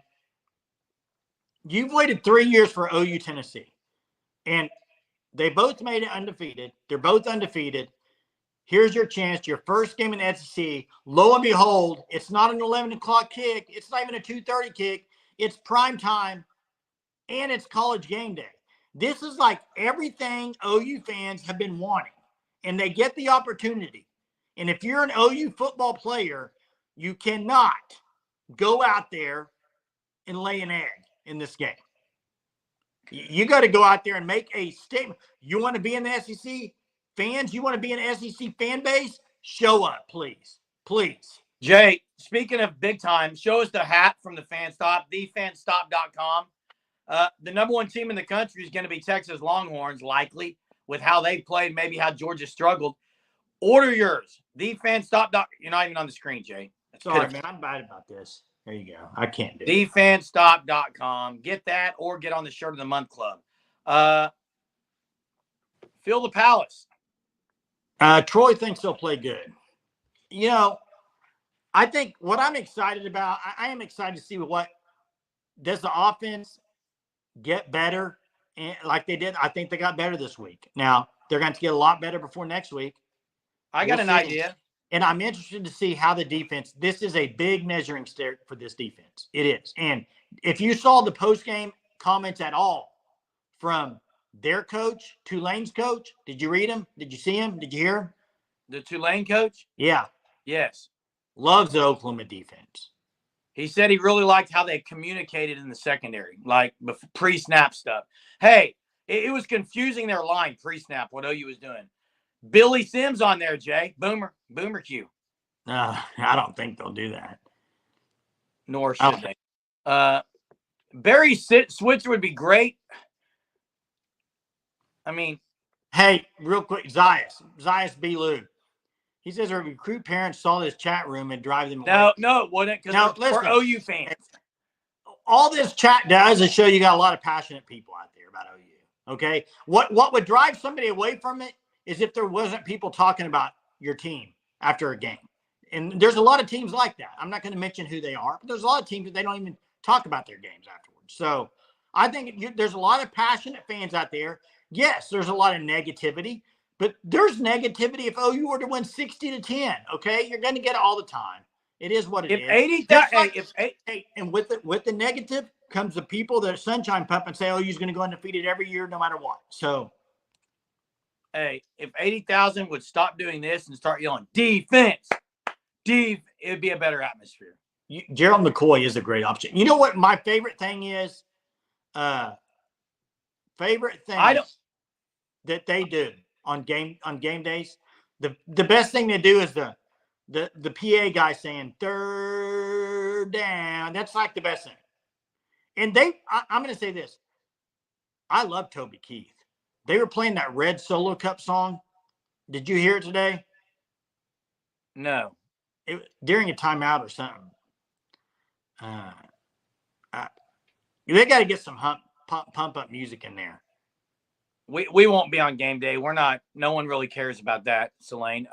Speaker 2: you've waited 3 years for OU Tennessee. And they both made it undefeated. They're both undefeated. Here's your chance, your first game in the SEC. Lo and behold, it's not an 11 o'clock kick. It's not even a 2:30 kick. It's prime time, and it's college game day. This is like everything OU fans have been wanting, and they get the opportunity. And if you're an OU football player, you cannot go out there and lay an egg in this game. You got to go out there and make a statement. You want to be in the SEC? Fans, you want to be an SEC fan base? Show up, please. Please.
Speaker 1: Jay, speaking of big time, show us the hat from the FanStop, thefanstop.com. The number one team in the country is going to be Texas Longhorns, likely, with how they played, maybe how Georgia struggled. Order yours. Thefanstop.com. You're not even on the screen, Jay.
Speaker 2: Sorry, man. I'm bad about this. There you go. I can't do it.
Speaker 1: Thefanstop.com. Get that or get on the Shirt of the Month Club. Fill the Palace.
Speaker 2: Troy thinks they'll play good. You know, I think what I'm excited about, I am excited to see does the offense get better and like they did. I think they got better this week. Now, they're going to get a lot better before next week.
Speaker 1: I got an idea.
Speaker 2: And I'm interested to see how the defense, this is a big measuring stick for this defense. It is. And if you saw the post-game comments at all from their coach, Tulane's coach, did you read him? Did you see him? Did you hear him?
Speaker 1: The Tulane coach?
Speaker 2: Yeah.
Speaker 1: Yes.
Speaker 2: Loves the Oklahoma defense.
Speaker 1: He said he really liked how they communicated in the secondary, like pre-snap stuff. Hey, it was confusing their line pre-snap, what OU was doing. Billy Sims on there, Jay. Boomer Q.
Speaker 2: I don't think they'll do that.
Speaker 1: Nor should they. Barry Switzer would be great. I mean.
Speaker 2: Hey, real quick, Zias B. Lou. He says our recruit parents saw this chat room and drive them away.
Speaker 1: No, it wouldn't, because we're OU fans.
Speaker 2: All this chat does is show you got a lot of passionate people out there about OU. Okay? What would drive somebody away from it is if there wasn't people talking about your team after a game. And there's a lot of teams like that. I'm not going to mention who they are, but there's a lot of teams that they don't even talk about their games afterwards. So I think there's a lot of passionate fans out there. Yes, there's a lot of negativity, but there's negativity if OU were to win 60-10. Okay, you're going to get it all the time. It is what it is.
Speaker 1: 80,000.
Speaker 2: And with the negative comes the people that are sunshine pump and say OU's going to go undefeated every year, no matter what. So,
Speaker 1: hey, if 80,000 would stop doing this and start yelling defense, it would be a better atmosphere.
Speaker 2: Gerald McCoy is a great option. You know what my favorite thing is? That they do on game days. The best thing to do is the PA guy saying third down. That's like the best thing. And I'm going to say this. I love Toby Keith. They were playing that Red Solo Cup song. Did you hear it today?
Speaker 1: No.
Speaker 2: During a timeout or something. They got to get some pump up music in there.
Speaker 1: We won't be on game day. We're not. No one really cares about that, Selene.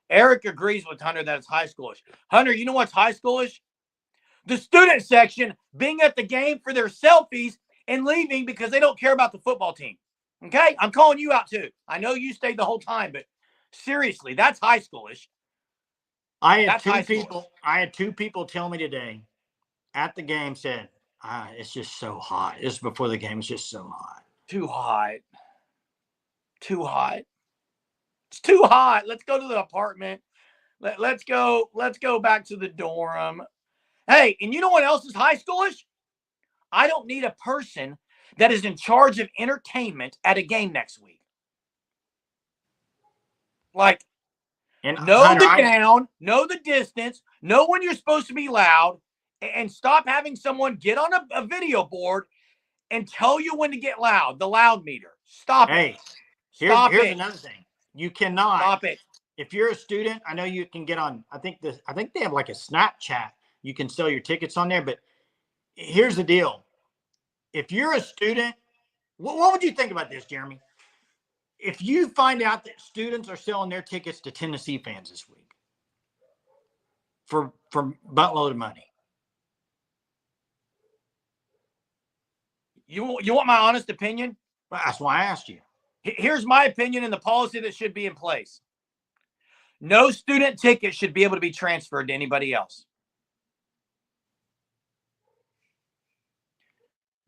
Speaker 1: Eric agrees with Hunter that it's high schoolish. Hunter, you know what's high schoolish? The student section being at the game for their selfies and leaving because they don't care about the football team. Okay? I'm calling you out too. I know you stayed the whole time, but seriously, that's high schoolish.
Speaker 2: I had two people tell me today at the game said, it's just so hot. This is before the game. It's just so hot.
Speaker 1: Too hot. It's too hot. Let's go to the apartment. Let's go back to the dorm. Hey, and you know what else is high schoolish? I don't need a person that is in charge of entertainment at a game next week. Like, know the down, know the distance, know when you're supposed to be loud, and stop having someone get on a video board and tell you when to get loud, the loud meter. Stop it.
Speaker 2: Here's another thing. You cannot.
Speaker 1: Stop it.
Speaker 2: If you're a student, I know you can get on, I think they have like a Snapchat. You can sell your tickets on there, but here's the deal. If you're a student, what would you think about this, Jeremy? If you find out that students are selling their tickets to Tennessee fans this week for buttload of money.
Speaker 1: You want my honest opinion?
Speaker 2: Well, that's why I asked you.
Speaker 1: Here's my opinion and the policy that should be in place. No student ticket should be able to be transferred to anybody else.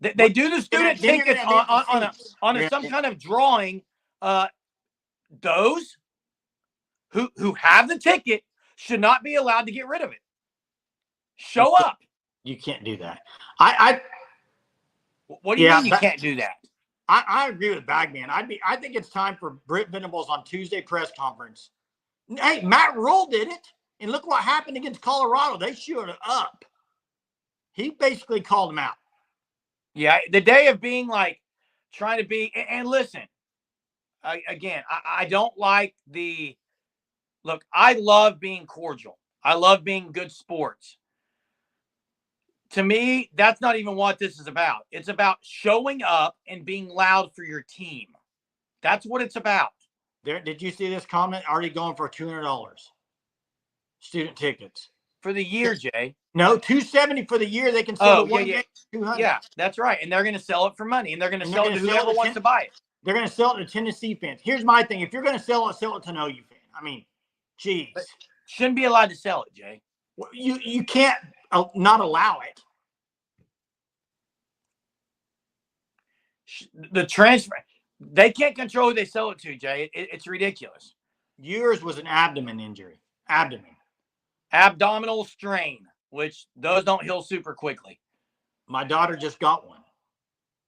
Speaker 1: They do the student tickets on some kind of drawing. Those who have the ticket should not be allowed to get rid of it. Show up.
Speaker 2: You can't do that.
Speaker 1: What do you mean you can't do that?
Speaker 2: I agree with Bagman. I think it's time for Britt Venables on Tuesday press conference. Hey, Matt Rule did it, and look what happened against Colorado. They showed it up. He basically called him out.
Speaker 1: Yeah, the day of being like trying to be and listen. I don't like the look. I love being cordial. I love being good sports. To me, that's not even what this is about. It's about showing up and being loud for your team. That's what it's about.
Speaker 2: Did you see this comment? Already going for $200. Student tickets.
Speaker 1: For the year, Jay.
Speaker 2: No, $270 for the year. They can sell one game, $200.
Speaker 1: Yeah, that's right. And they're going to sell it for money. And they're going to sell it to whoever wants to buy it.
Speaker 2: They're going to sell it to Tennessee fans. Here's my thing. If you're going to sell it to an OU fan. I mean, Jeez.
Speaker 1: Shouldn't be allowed to sell it, Jay.
Speaker 2: You can't not allow it.
Speaker 1: The transfer, they can't control who they sell it to, Jay. It's ridiculous.
Speaker 2: Yours was an abdomen injury.
Speaker 1: Abdominal strain, which those don't heal super quickly.
Speaker 2: My daughter just got one.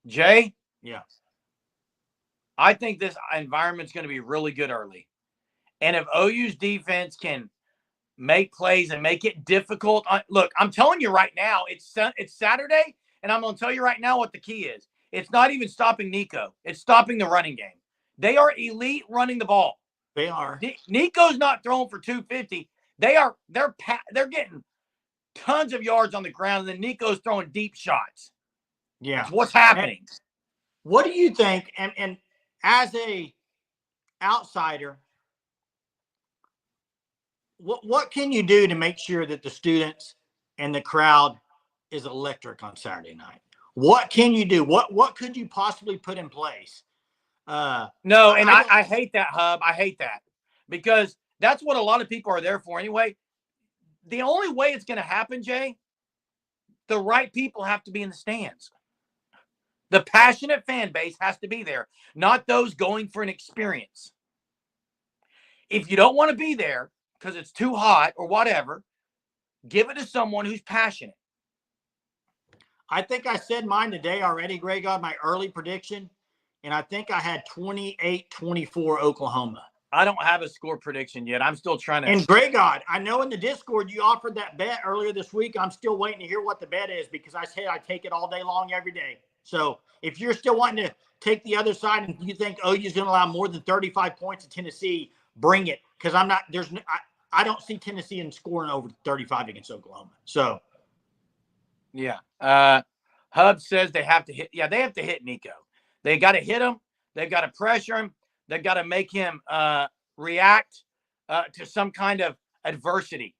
Speaker 1: Jay?
Speaker 2: Yeah.
Speaker 1: I think this environment's going to be really good early. And if OU's defense can make plays and make it difficult. Look, I'm telling you right now, it's Saturday, and I'm going to tell you right now what the key is. It's not even stopping Nico. It's stopping the running game. They are elite running the ball.
Speaker 2: They are.
Speaker 1: Nico's not throwing for 250. They're getting tons of yards on the ground, and then Nico's throwing deep shots.
Speaker 2: Yeah.
Speaker 1: That's what's happening.
Speaker 2: And what do you think? And as a outsider, what can you do to make sure that the students and the crowd is electric on Saturday night? What can you do? What could you possibly put in place?
Speaker 1: No, and I hate that, Hub. I hate that because that's what a lot of people are there for anyway. The only way it's going to happen, Jay, the right people have to be in the stands. The passionate fan base has to be there, not those going for an experience. If you don't want to be there because it's too hot or whatever, give it to someone who's passionate.
Speaker 2: I think I said mine today already, Greg, on my early prediction, and I think I had 28-24 Oklahoma.
Speaker 1: I don't have a score prediction yet. I'm still trying to.
Speaker 2: And Greg, I know in the Discord you offered that bet earlier this week. I'm still waiting to hear what the bet is because I said I take it all day long every day. So if you're still wanting to take the other side and you think OU's going to allow more than 35 points to Tennessee, bring it. Because I don't see Tennessee in scoring over 35 against Oklahoma. So.
Speaker 1: Yeah. Hub says they have to hit. Yeah, they have to hit Nico. They got to hit him. They've got to pressure him. They've got to make him react to some kind of adversity.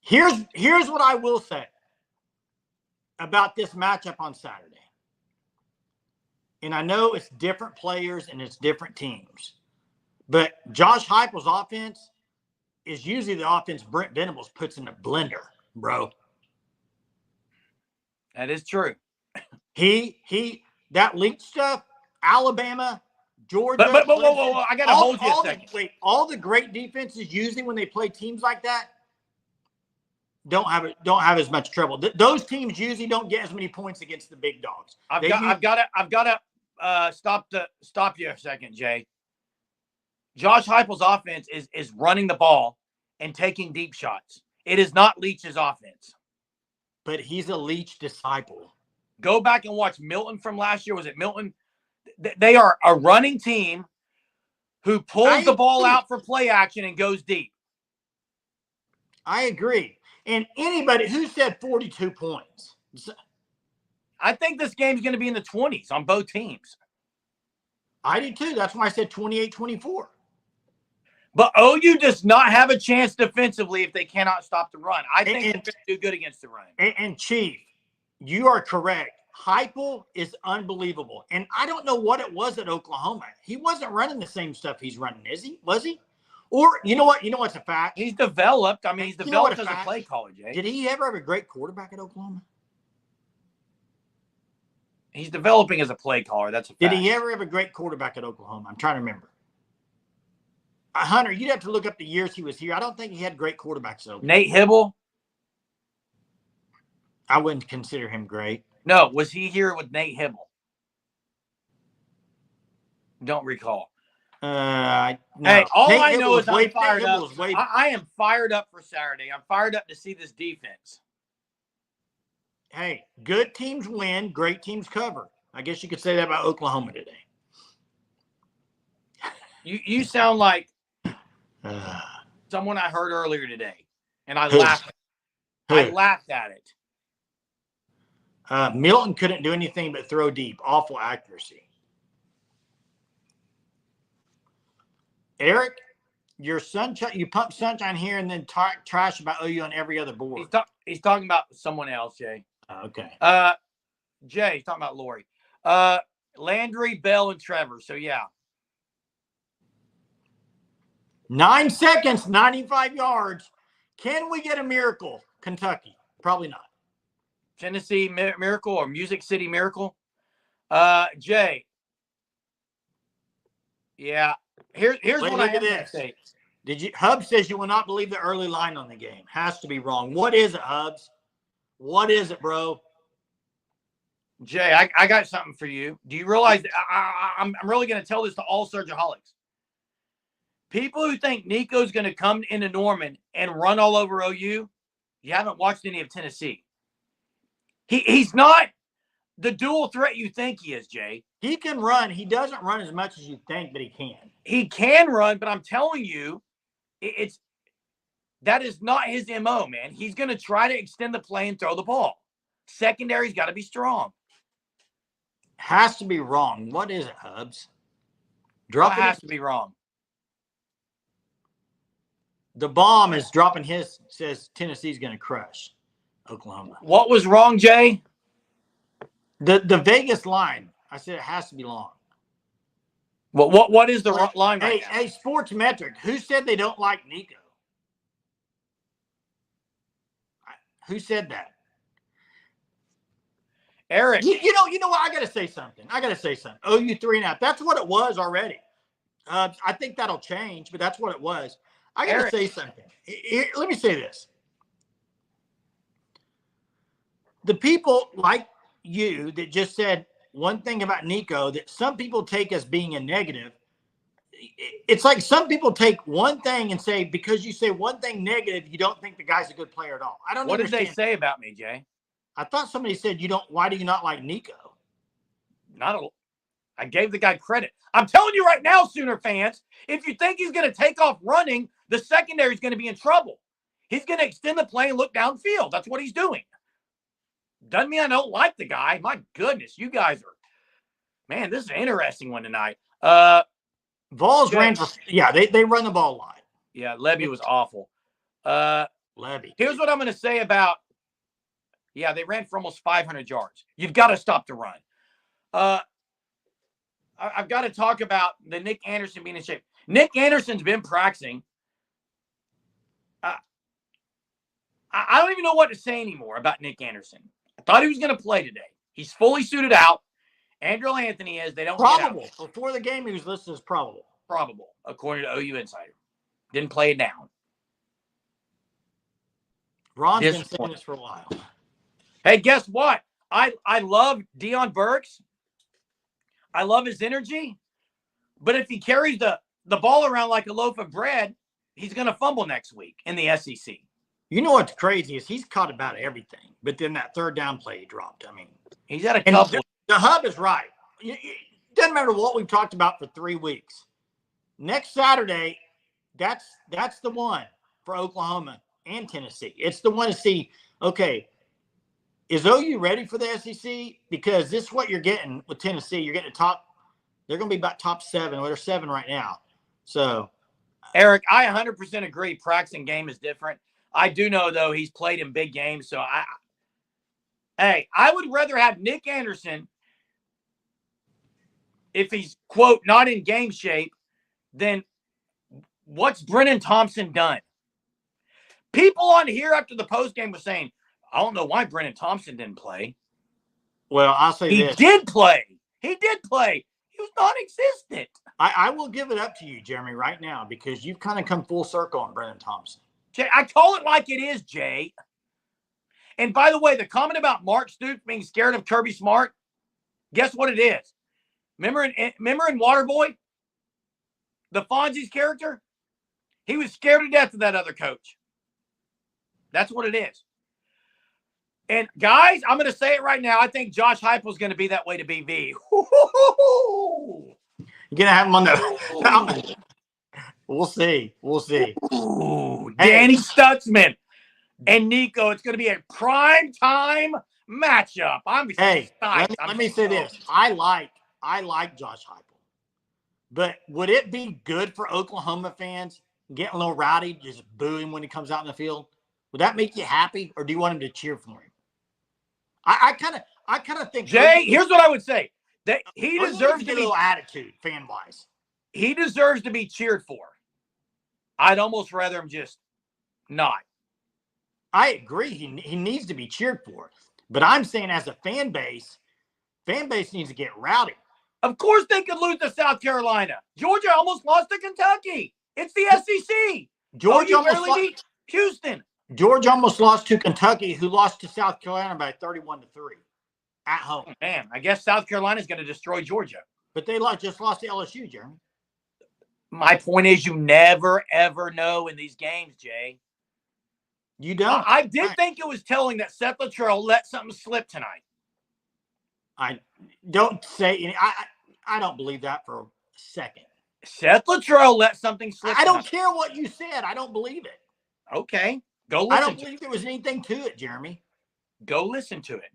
Speaker 2: Here's what I will say about this matchup on Saturday. And I know it's different players and it's different teams. But Josh Heupel's offense is usually the offense Brent Venables puts in a blender, bro.
Speaker 1: That is true.
Speaker 2: That leak stuff, Alabama, Georgia.
Speaker 1: But whoa, I got to hold you a second.
Speaker 2: All the great defenses usually when they play teams like that don't have as much trouble. Those teams usually don't get as many points against the big dogs.
Speaker 1: I've got to stop you a second, Jay. Josh Heupel's offense is running the ball and taking deep shots. It is not Leach's offense.
Speaker 2: But he's a Leach disciple.
Speaker 1: Go back and watch Milton from last year. Was it Milton? They are a running team who pulls the ball out for play action and goes deep.
Speaker 2: I agree. And anybody who said 42 points.
Speaker 1: I think this game's going to be in the 20s on both teams.
Speaker 2: I do too. That's why I said 28-24.
Speaker 1: But OU does not have a chance defensively if they cannot stop the run. I think they're going to do good against the run.
Speaker 2: And Chief, you are correct. Heupel is unbelievable. And I don't know what it was at Oklahoma. He wasn't running the same stuff he's running, is he? Was he? Or you know what? You know what's a fact?
Speaker 1: He's developed. I mean, he's developed as a play caller, Jay.
Speaker 2: Did he ever have a great quarterback at Oklahoma?
Speaker 1: He's developing as a play caller. That's a fact.
Speaker 2: Did he ever have a great quarterback at Oklahoma? I'm trying to remember. Hunter, you'd have to look up the years he was here. I don't think he had great quarterbacks at Oklahoma.
Speaker 1: Nate Hibble?
Speaker 2: I wouldn't consider him great.
Speaker 1: No, was he here with Nate Hibble? Don't recall.
Speaker 2: No.
Speaker 1: Hey, all
Speaker 2: Nate
Speaker 1: I know is I'm
Speaker 2: fired up.
Speaker 1: I am fired up for Saturday. I'm fired up to see this defense.
Speaker 2: Hey, good teams win, great teams cover. I guess you could say that about Oklahoma today.
Speaker 1: You sound like someone I heard earlier today, and I laughed. I laughed at it.
Speaker 2: Milton couldn't do anything but throw deep. Awful accuracy. Eric, you pump sunshine here and then talk trash about OU on every other board.
Speaker 1: He's talking about someone else, Jay.
Speaker 2: Okay.
Speaker 1: Jay, he's talking about Lori. Landry, Bell, and Trevor. So, yeah.
Speaker 2: 9 seconds, 95 yards. Can we get a miracle? Kentucky? Probably not.
Speaker 1: Tennessee Miracle or Music City Miracle? Jay. Yeah. Here's what I am going to say.
Speaker 2: Hub says you will not believe the early line on the game. Has to be wrong. What is it, Hubs? What is it, bro?
Speaker 1: Jay, I got something for you. Do you realize that I'm really going to tell this to all Surgeaholics? People who think Nico's going to come into Norman and run all over OU, you haven't watched any of Tennessee. He's not the dual threat you think he is, Jay.
Speaker 2: He can run. He doesn't run as much as you think, but he can.
Speaker 1: He can run, but I'm telling you, that is not his MO, man. He's going to try to extend the play and throw the ball. Secondary's got to be strong.
Speaker 2: Has to be wrong. What is it, Hubs?
Speaker 1: What has to be wrong?
Speaker 2: The bomb is dropping his, says Tennessee's going to crush Oklahoma.
Speaker 1: What was wrong, Jay?
Speaker 2: The Vegas line. I said it has to be long.
Speaker 1: What is the line right now?
Speaker 2: Hey, Sports Metric, who said they don't like Nico? Who said that?
Speaker 1: Eric.
Speaker 2: You know what? I got to say something. OU 3.5. That's what it was already. I think that'll change, but that's what it was. I got to say something. Let me say this. The people like you that just said one thing about Nico that some people take as being a negative. It's like some people take one thing and say, because you say one thing negative, you don't think the guy's a good player at all. I don't know.
Speaker 1: What did they say about me, Jay?
Speaker 2: I thought somebody said why do you not like Nico?
Speaker 1: I gave the guy credit. I'm telling you right now, Sooner fans, if you think he's going to take off running, the secondary is going to be in trouble. He's going to extend the play and look downfield. That's what he's doing. Doesn't mean I don't like the guy. My goodness, you guys are, man, this is an interesting one tonight.
Speaker 2: Vols ran for, they run the ball a lot.
Speaker 1: Yeah, Levy was awful.
Speaker 2: Levy.
Speaker 1: Here's what I'm going to say about, they ran for almost 500 yards. You've got to stop the run. I've got to talk about the Nick Anderson being in shape. Nick Anderson's been practicing. I don't even know what to say anymore about Nick Anderson. I thought he was going to play today. He's fully suited out. Andrew Anthony is. They don't
Speaker 2: probable. Before the game, he was listed as probable.
Speaker 1: Probable, according to OU Insider. Didn't play it down.
Speaker 2: Ron's been saying this for a while.
Speaker 1: Hey, guess what? I love Deion Burks. I love his energy. But if he carries the ball around like a loaf of bread, he's going to fumble next week in the SEC.
Speaker 2: You know what's crazy is he's caught about everything. But then that third down play he dropped. I mean,
Speaker 1: he's had a couple.
Speaker 2: The Hub is right. It doesn't matter what we've talked about for 3 weeks. Next Saturday, that's the one for Oklahoma and Tennessee. It's the one to see, okay, is OU ready for the SEC? Because this is what you're getting with Tennessee. You're getting they're going to be about top 7. Well, they're 7 right now. So,
Speaker 1: Eric, I 100% agree. Practicing game is different. I do know, though, he's played in big games. So, I would rather have Nick Anderson, if he's, quote, not in game shape, than what's Brennan Thompson done. People on here after the postgame were saying, I don't know why Brennan Thompson didn't play.
Speaker 2: Well, I'll say this.
Speaker 1: He did play. He was non-existent.
Speaker 2: I will give it up to you, Jeremy, right now, because you've kind of come full circle on Brennan Thompson.
Speaker 1: Jay, I call it like it is, Jay. And by the way, the comment about Mark Stoops being scared of Kirby Smart, guess what it is? Remember in Waterboy, the Fonzie's character? He was scared to death of that other coach. That's what it is. And guys, I'm going to say it right now. I think Josh Heupel's going to be that way to BV.
Speaker 2: You're going to have him on the – We'll see.
Speaker 1: Ooh, Danny Stutzman and Nico. It's going to be a prime time matchup.
Speaker 2: Let me say this. I like Josh Heupel. But would it be good for Oklahoma fans getting a little rowdy, just booing when he comes out in the field? Would that make you happy, or do you want him to cheer for him? I kind of think.
Speaker 1: Jay, here's what I would say: that he deserves to be
Speaker 2: a little attitude, fan wise.
Speaker 1: He deserves to be cheered for. I'd almost rather him just not.
Speaker 2: I agree. He needs to be cheered for. But I'm saying as a fan base needs to get rowdy.
Speaker 1: Of course they could lose to South Carolina. Georgia almost lost to Kentucky. It's the SEC.
Speaker 2: Georgia
Speaker 1: OU barely beat Houston.
Speaker 2: Georgia almost lost to Kentucky, who lost to South Carolina by 31-3 at home.
Speaker 1: Man, I guess South Carolina's going to destroy Georgia.
Speaker 2: But they just lost to LSU, Jeremy.
Speaker 1: My point is, you never, ever know in these games, Jay.
Speaker 2: You don't.
Speaker 1: I did think it was telling that Seth Luttrell let something slip tonight.
Speaker 2: I don't say I don't believe that for a second.
Speaker 1: Seth Luttrell let something slip.
Speaker 2: I don't care what you said. I don't believe it.
Speaker 1: Okay. Go listen.
Speaker 2: I don't believe there was anything to it, Jeremy.
Speaker 1: Go listen to it.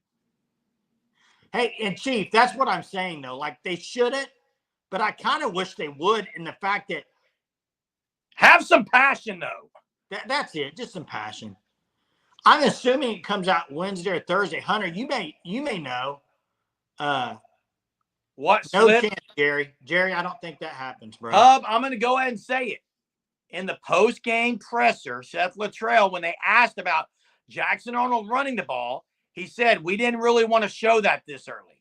Speaker 2: Hey, and Chief, that's what I'm saying, though. Like, they shouldn't, but I kind of wish they would, in the fact that
Speaker 1: have some passion, though.
Speaker 2: That's it. Just some passion. I'm assuming it comes out Wednesday or Thursday. Hunter, you may know.
Speaker 1: What
Speaker 2: no
Speaker 1: slip?
Speaker 2: chance, Jerry. Jerry, I don't think that happens, bro.
Speaker 1: I'm going to go ahead and say it. In the post-game presser, Seth Luttrell, when they asked about Jackson Arnold running the ball, he said, we didn't really want to show that this early.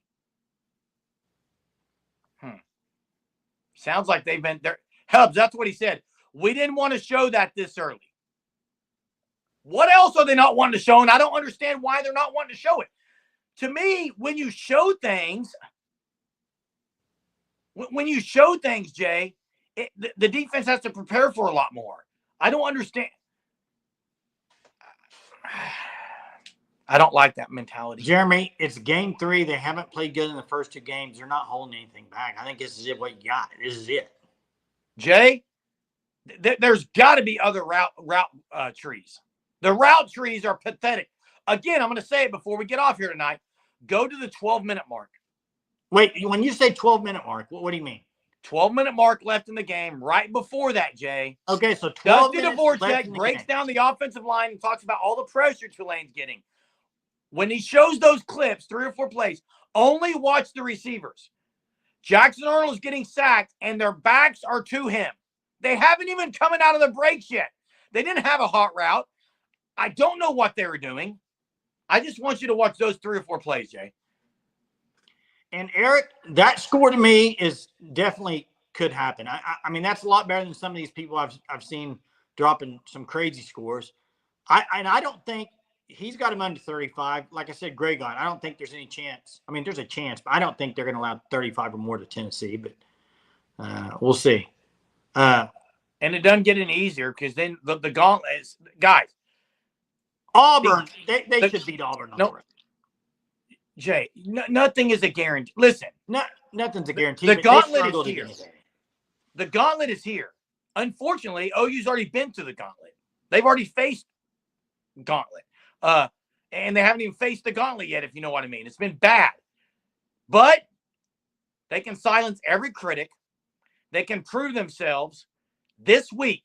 Speaker 1: Sounds like they've been there. Hubs, that's what he said. We didn't want to show that this early. What else are they not wanting to show? And I don't understand why they're not wanting to show it. To me, when you show things, Jay, the defense has to prepare for a lot more. I don't understand. I don't like that mentality.
Speaker 2: Jeremy, it's game 3. They haven't played good in the first 2 games. They're not holding anything back. I think this is it. What you got? This is it.
Speaker 1: Jay, there's got to be other route trees. The route trees are pathetic. Again, I'm going to say it before we get off here tonight. Go to the 12-minute mark.
Speaker 2: Wait, when you say 12-minute mark, what do you mean?
Speaker 1: 12-minute mark left in the game. Right before that, Jay.
Speaker 2: Okay, so 12
Speaker 1: Dusty Dvorak breaks down the offensive line and talks about all the pressure Tulane's getting. When he shows those clips, 3 or 4 plays, only watch the receivers. Jackson Arnold is getting sacked, and their backs are to him. They haven't even coming out of the breaks yet. They didn't have a hot route. I don't know what they were doing. I just want you to watch those 3 or 4 plays, Jay.
Speaker 2: And Eric, that score to me is definitely could happen. I mean, that's a lot better than some of these people I've seen dropping some crazy scores. I don't think he's got him under 35. Like I said, Greg on. I don't think there's any chance. I mean, there's a chance, but I don't think they're going to allow 35 or more to Tennessee. But we'll see.
Speaker 1: And it doesn't get any easier because then the gauntlet is, guys.
Speaker 2: Auburn, they should beat Auburn.
Speaker 1: No, Jay, nothing is a guarantee. Listen,
Speaker 2: nothing's a guarantee.
Speaker 1: The gauntlet is here. The gauntlet is here. Unfortunately, OU's already been to the gauntlet. They've already faced gauntlet. And they haven't even faced the gauntlet yet, if you know what I mean. It's been bad. But they can silence every critic. They can prove themselves this week.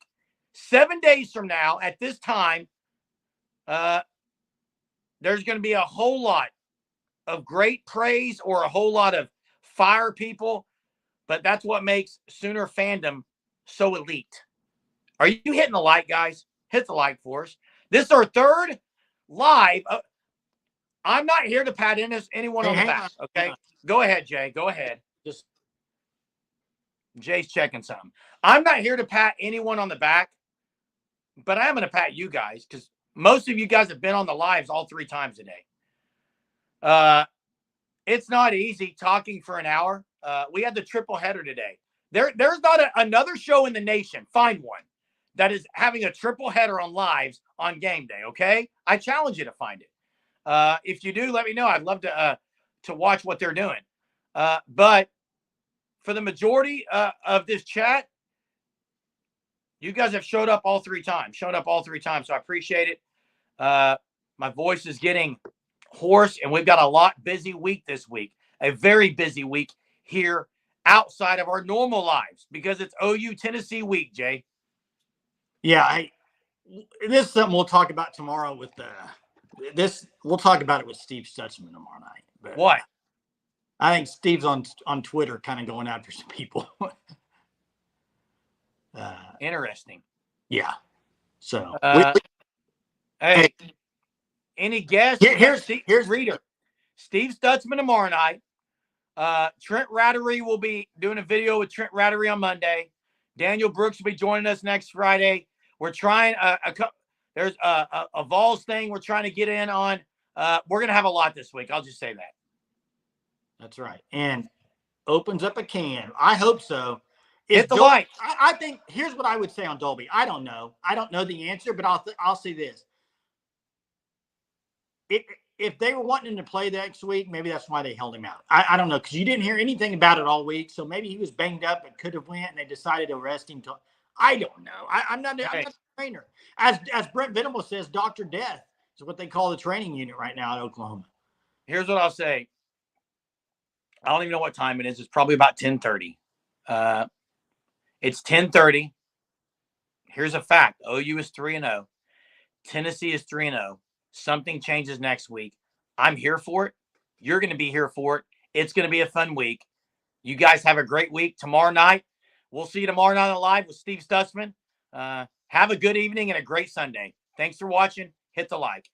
Speaker 1: 7 days from now, at this time, there's going to be a whole lot of great praise or a whole lot of fire people, but that's what makes Sooner fandom so elite. Are you hitting the like, guys? Hit the like for us. This is our 3rd live. I'm not here to pat anyone on the back, okay? Go ahead, Jay. Go ahead. Jay's checking something. I'm not here to pat anyone on the back, but I am going to pat you guys because most of you guys have been on the lives all 3 times today. It's not easy talking for an hour. We had the triple header today. There's not another show in the nation. Find one that is having a triple header on lives on game day. Okay. I challenge you to find it. If you do, let me know. I'd love to watch what they're doing. But for the majority of this chat, you guys have showed up all 3 times. So I appreciate it. My voice is getting hoarse, and we've got a busy week this week. A very busy week here outside of our normal lives because it's OU Tennessee week, Jay.
Speaker 2: Yeah, this is something we'll talk about tomorrow with we'll talk about it with Steve Stutzman tomorrow night. But
Speaker 1: what?
Speaker 2: I think Steve's on Twitter kind of going after some people.
Speaker 1: Interesting.
Speaker 2: Yeah. So
Speaker 1: Hey, any guests? We got
Speaker 2: here's
Speaker 1: Reader, Steve Stutzman tomorrow night. Trent Rattery will be doing a video with Trent Rattery on Monday. Daniel Brooks will be joining us next Friday. We're trying there's a Vols thing we're trying to get in on. We're gonna have a lot this week. I'll just say that.
Speaker 2: That's right. And opens up a can. I hope so.
Speaker 1: Hit the light.
Speaker 2: I think here's what I would say on Dolby. I don't know. I don't know the answer, but I'll say this. If they were wanting him to play next week, maybe that's why they held him out. I don't know, because you didn't hear anything about it all week. So maybe he was banged up and could have went, and they decided to arrest him. I don't know. I'm not a trainer. As Brent Venable says, Dr. Death is what they call the training unit right now at Oklahoma.
Speaker 1: Here's what I'll say. I don't even know what time it is. It's probably about 10:30. It's 10:30. Here's a fact. OU is 3-0. Tennessee is 3-0. Something changes next week. I'm here for it. You're going to be here for it. It's going to be a fun week. You guys have a great week. Tomorrow night, we'll see you tomorrow night on Live with Steve Stutzman. Have a good evening and a great Sunday. Thanks for watching. Hit the like.